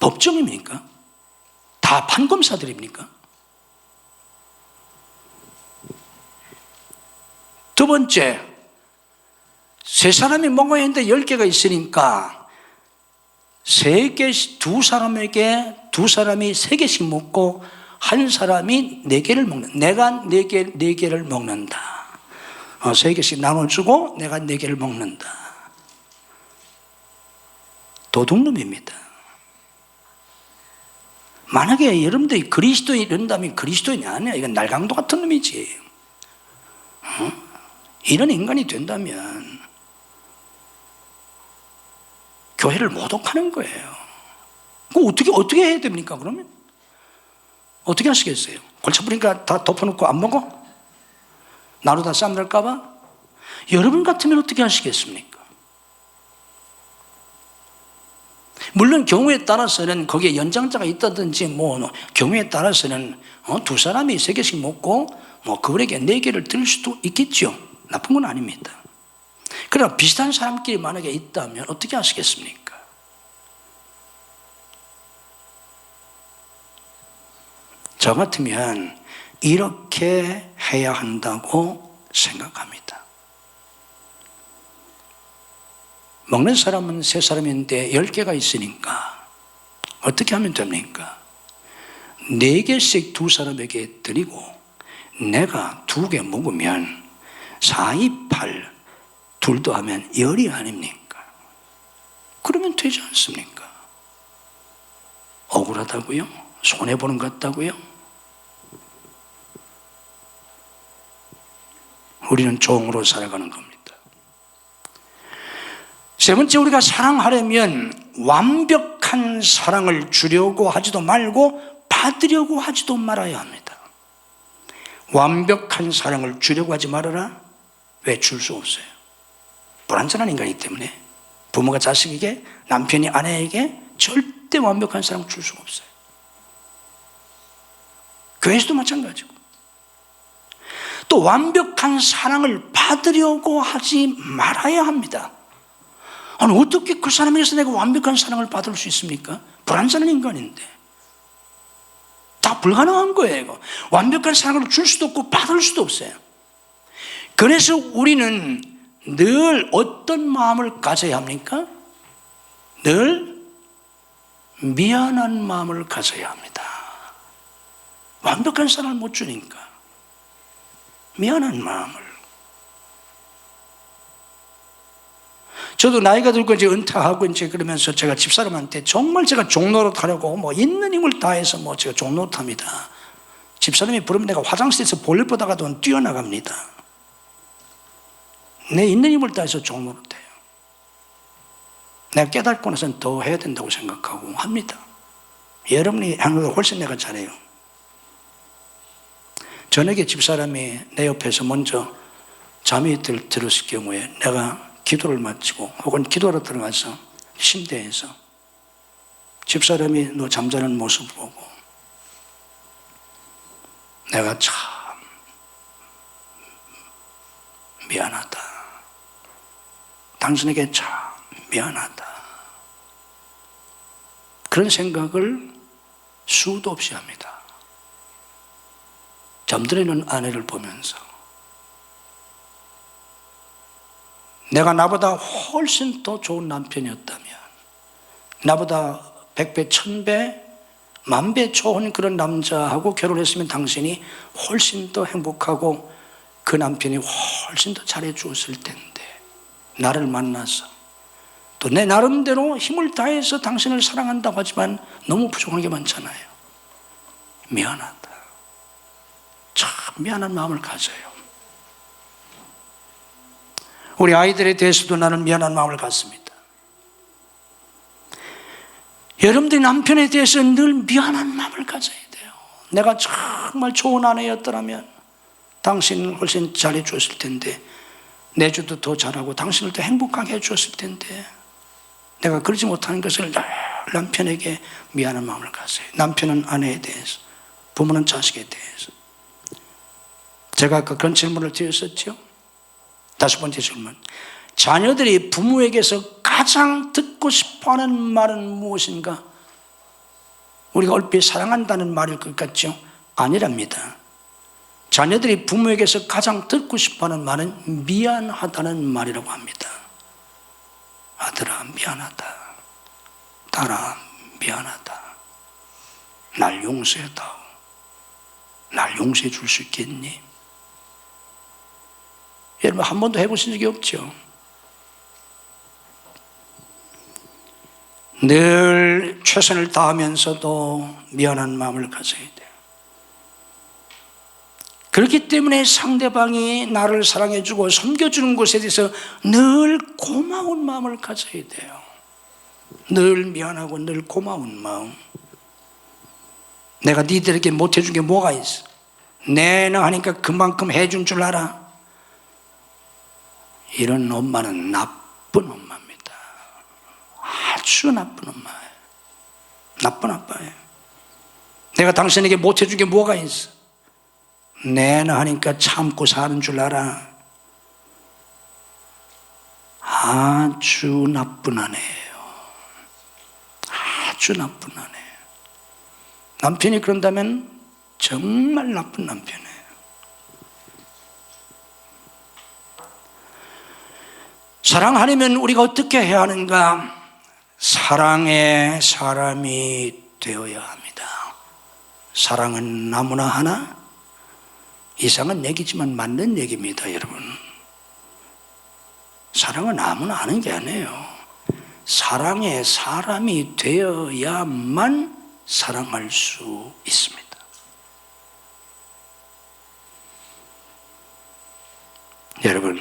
법정입니까? 다 판검사들입니까? 두 번째, 세 사람이 먹어야 하는데 10개가 있으니까 두 사람이 세 개씩 먹고 한 사람이 네 개를 먹는, 내가 네 개를 먹는다. 세 개씩 나눠주고 내가 네 개를 먹는다. 도둑놈입니다. 만약에 여러분들이 그리스도인 이런다면 그리스도인이 아니야. 이건 날강도 같은 놈이지. 이런 인간이 된다면 교회를 모독하는 거예요. 그거 어떻게 해야 됩니까, 그러면? 어떻게 하시겠어요? 골치 아프니까 다 덮어놓고 안 먹어? 나누다 싸움 날까봐? 여러분 같으면 어떻게 하시겠습니까? 물론 경우에 따라서는 거기에 연장자가 있다든지 경우에 따라서는 두 사람이 세 개씩 먹고 그분에게 네 개를 드릴 수도 있겠죠. 나쁜 건 아닙니다. 그러나 비슷한 사람끼리 만약에 있다면 어떻게 하시겠습니까? 저 같으면 이렇게 해야 한다고 생각합니다. 먹는 사람은 세 사람인데 10개가 있으니까 어떻게 하면 됩니까? 4개씩 두 사람에게 드리고 내가 2개 먹으면 4, 2, 8 둘도 하면 10이 아닙니까? 그러면 되지 않습니까? 억울하다고요? 손해보는 것 같다고요? 우리는 종으로 살아가는 겁니다. 세 번째, 우리가 사랑하려면 완벽한 사랑을 주려고 하지도 말고 받으려고 하지도 말아야 합니다. 완벽한 사랑을 주려고 하지 말아라. 왜? 줄 수 없어요. 불완전한 인간이기 때문에 부모가 자식에게, 남편이 아내에게 절대 완벽한 사랑을 줄 수가 없어요. 교회에서도 마찬가지고. 또 완벽한 사랑을 받으려고 하지 말아야 합니다. 아니, 어떻게 그 사람에게서 내가 완벽한 사랑을 받을 수 있습니까? 불완전한 인간인데. 다 불가능한 거예요. 완벽한 사랑을 줄 수도 없고 받을 수도 없어요. 그래서 우리는 늘 어떤 마음을 가져야 합니까? 늘 미안한 마음을 가져야 합니다. 완벽한 사랑을 못 주니까 미안한 마음을. 저도 나이가 들고 이제 은퇴하고 이제 그러면서 제가 집사람한테 정말 제가 종노릇 하려고 있는 힘을 다해서 제가 종노릇 합니다. 집사람이 부르면 내가 화장실에서 볼일 보다가도 뛰어나갑니다. 내 있는 힘을 다해서 종노릇 해요. 내가 깨닫고 나서는 더 해야 된다고 생각하고 합니다. 여러분이 하는 것보다 훨씬 내가 잘해요. 저녁에 집사람이 내 옆에서 먼저 잠이 들었을 경우에 내가 기도를 마치고 혹은 기도하러 들어가서 침대에서 집사람이 너 잠자는 모습 보고 내가 참 미안하다. 당신에게 참 미안하다. 그런 생각을 수도 없이 합니다. 잠들어있는 아내를 보면서 내가 나보다 훨씬 더 좋은 남편이었다면, 나보다 100배, 1000배, 10,000배 좋은 그런 남자하고 결혼했으면 당신이 훨씬 더 행복하고 그 남편이 훨씬 더 잘해 주었을 텐데 나를 만나서 또 내 나름대로 힘을 다해서 당신을 사랑한다고 하지만 너무 부족한 게 많잖아요. 미안하다. 참 미안한 마음을 가져요. 우리 아이들에 대해서도 나는 미안한 마음을 갖습니다. 여러분들이 남편에 대해서 늘 미안한 마음을 가져야 돼요. 내가 정말 좋은 아내였더라면 당신을 훨씬 잘해 주었을 텐데, 내 주도 더 잘하고 당신을 더 행복하게 해 주었을 텐데 내가 그러지 못하는 것을 늘 남편에게 미안한 마음을 가져요. 남편은 아내에 대해서, 부모는 자식에 대해서. 제가 아까 그런 질문을 드렸었죠. 5번째 질문. 자녀들이 부모에게서 가장 듣고 싶어하는 말은 무엇인가? 우리가 얼핏 사랑한다는 말일 것 같죠? 아니랍니다. 자녀들이 부모에게서 가장 듣고 싶어하는 말은 미안하다는 말이라고 합니다. 아들아, 미안하다. 딸아, 미안하다. 날 용서해다오. 날 용서해 줄 수 있겠니? 여러분 한 번도 해보신 적이 없죠? 늘 최선을 다하면서도 미안한 마음을 가져야 돼요. 그렇기 때문에 상대방이 나를 사랑해주고 섬겨주는 것에 대해서 늘 고마운 마음을 가져야 돼요. 늘 미안하고 늘 고마운 마음. 내가 니들에게 못해준 게 뭐가 있어? 내나 하니까 그만큼 해준 줄 알아? 이런 엄마는 나쁜 엄마입니다. 아주 나쁜 엄마예요. 나쁜 아빠예요. 내가 당신에게 못해준 게 뭐가 있어? 내나 하니까 참고 사는 줄 알아? 아주 나쁜 아내예요. 아주 나쁜 아내. 남편이 그런다면 정말 나쁜 남편이에요. 사랑하려면 우리가 어떻게 해야 하는가? 사랑의 사람이 되어야 합니다. 사랑은 나무나 하나? 이상한 얘기지만 맞는 얘기입니다, 여러분. 사랑은 아무나 하는 게 아니에요. 사랑의 사람이 되어야만 사랑할 수 있습니다. 여러분,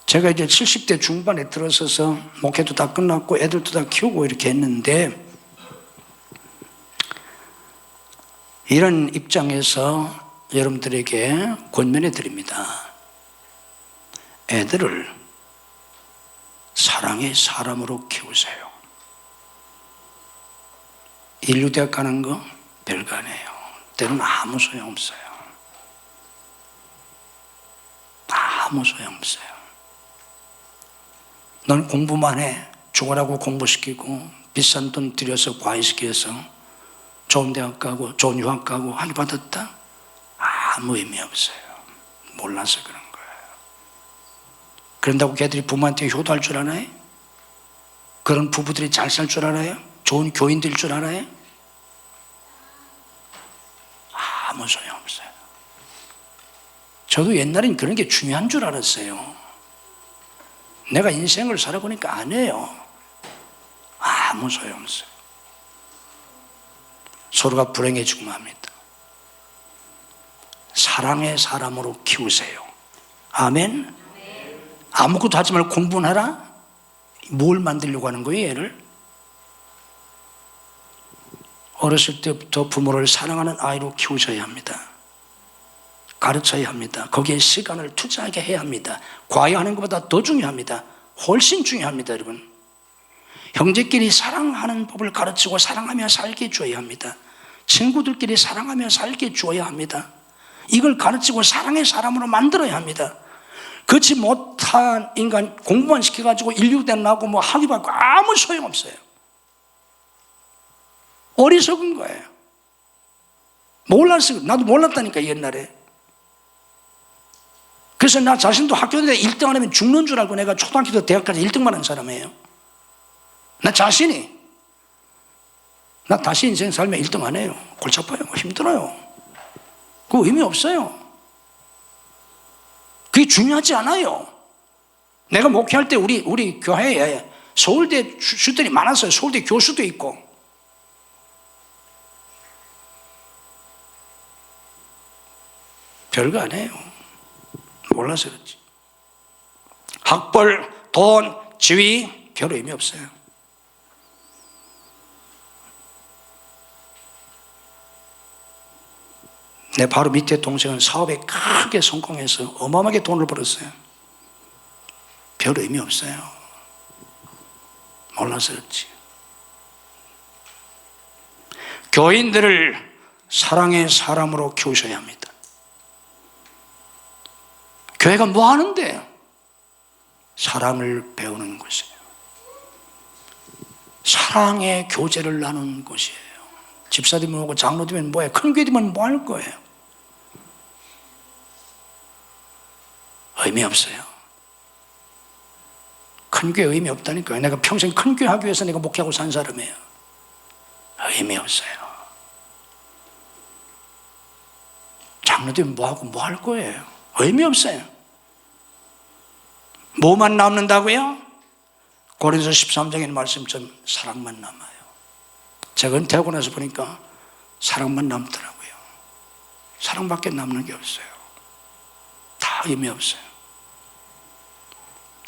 제가 이제 70대 중반에 들어서서 목회도 다 끝났고 애들도 다 키우고 이렇게 했는데, 이런 입장에서 여러분들에게 권면해 드립니다. 애들을 사랑의 사람으로 키우세요. 인류대학 가는 거 별거 아니에요. 때로는 아무 소용없어요. 아무 소용없어요. 넌 공부만 해. 죽으라고 공부시키고 비싼 돈 들여서 과외시켜서 좋은 대학 가고 좋은 유학 가고 학위 받았다? 아무 의미 없어요. 몰라서 그런 거예요. 그런다고 걔들이 부모한테 효도할 줄 알아요? 그런 부부들이 잘 살 줄 알아요? 좋은 교인들 줄 알아요? 아무 소용없어요. 저도 옛날엔 그런 게 중요한 줄 알았어요. 내가 인생을 살아보니까 아니에요. 아무 소용없어요. 서로가 불행해지고만 합니다. 사랑의 사람으로 키우세요. 아멘? 아무것도 하지 말고 공부는 하라? 뭘 만들려고 하는 거예요, 얘를? 어렸을 때부터 부모를 사랑하는 아이로 키우셔야 합니다. 가르쳐야 합니다. 거기에 시간을 투자하게 해야 합니다. 과외하는 것보다 더 중요합니다. 훨씬 중요합니다, 여러분. 형제끼리 사랑하는 법을 가르치고 사랑하며 살게 해줘야 합니다. 친구들끼리 사랑하며 살게 해줘야 합니다. 이걸 가르치고 사랑의 사람으로 만들어야 합니다. 그렇지 못한 인간 공부만 시켜가지고 인류대 나고 뭐 학위 받고 아무 소용없어요. 어리석은 거예요. 몰랐어요. 나도 몰랐다니까, 옛날에. 그래서 나 자신도 학교 때 1등 안 하면 죽는 줄 알고 내가 초등학교 때 대학까지 1등만 한 사람이에요. 나 자신이. 나 다시 인생 살면 1등 안 해요. 골치 아파요. 힘들어요. 그거 의미 없어요. 그게 중요하지 않아요. 내가 목회할 때 우리 교회에 서울대 주들이 많았어요. 서울대 교수도 있고. 별거 아니에요. 몰라서 그렇지. 학벌, 돈, 지위 별 의미 없어요. 내 바로 밑에 동생은 사업에 크게 성공해서 어마어마하게 돈을 벌었어요. 별 의미 없어요. 몰라서 그렇지. 교인들을 사랑의 사람으로 키우셔야 합니다. 교회가 뭐 하는데? 사랑을 배우는 곳이에요. 사랑의 교제를 나누는 곳이에요. 집사님이 오고 장로님은 뭐예요? 큰 교회면 뭐 할 거예요? 의미 없어요. 큰 교회 의미 없다니까요. 내가 평생 큰 교회 하기 위해서 내가 목회하고 산 사람이에요. 의미 없어요. 장로되면 뭐하고 뭐 할 거예요? 의미 없어요. 뭐만 남는다고요? 고린도서 13장의 말씀처럼 사랑만 남아요. 제가 은퇴하고 나서 보니까 사랑만 남더라고요. 사랑밖에 남는 게 없어요. 다 의미 없어요.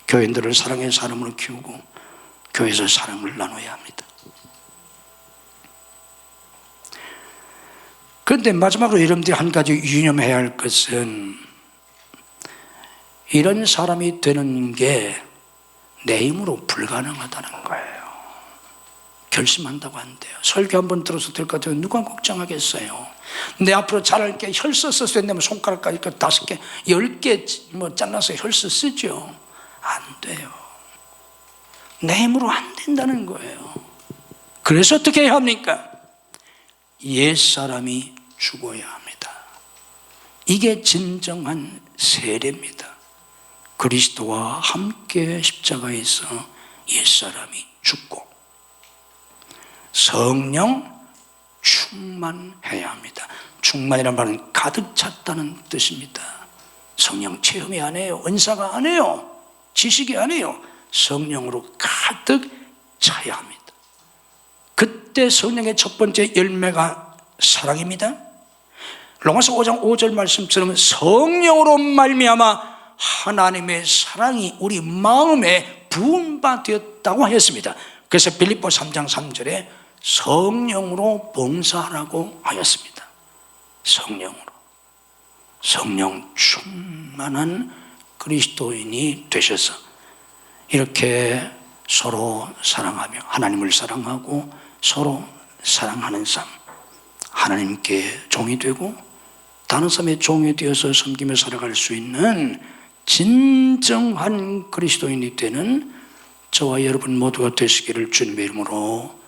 교인들을 사랑의 사람으로 키우고 교회에서 사랑을 나눠야 합니다. 그런데 마지막으로 여러분들이 한 가지 유념해야 할 것은 이런 사람이 되는 게 내 힘으로 불가능하다는 거예요. 결심한다고 안 돼요. 설교 한번 들어서 될 것 같아요. 누가 걱정하겠어요? 내 앞으로 잘할 게 혈서 썼어야 되면 손가락까지 5개, 10개 잘라서 혈서 쓰죠. 안 돼요. 내 힘으로 안 된다는 거예요. 그래서 어떻게 해야 합니까? 옛사람이 죽어야 합니다. 이게 진정한 세례입니다. 그리스도와 함께 십자가에서 옛사람이 죽고 성령 충만해야 합니다. 충만이란 말은 가득 찼다는 뜻입니다. 성령 체험이 아니에요. 은사가 아니에요. 지식이 아니에요. 성령으로 가득 차야 합니다. 그때 성령의 첫 번째 열매가 사랑입니다. 로마서 5장 5절 말씀처럼 성령으로 말미암아 하나님의 사랑이 우리 마음에 부은 바 되었다고 하였습니다. 그래서 빌립보 3장 3절에 성령으로 봉사하라고 하였습니다. 성령으로. 성령 충만한 그리스도인이 되셔서 이렇게 서로 사랑하며 하나님을 사랑하고 서로 사랑하는 삶, 하나님께 종이 되고 다른 사람의 종이 되어서 섬기며 살아갈 수 있는 진정한 그리스도인이 되는 저와 여러분 모두가 되시기를 주님의 이름으로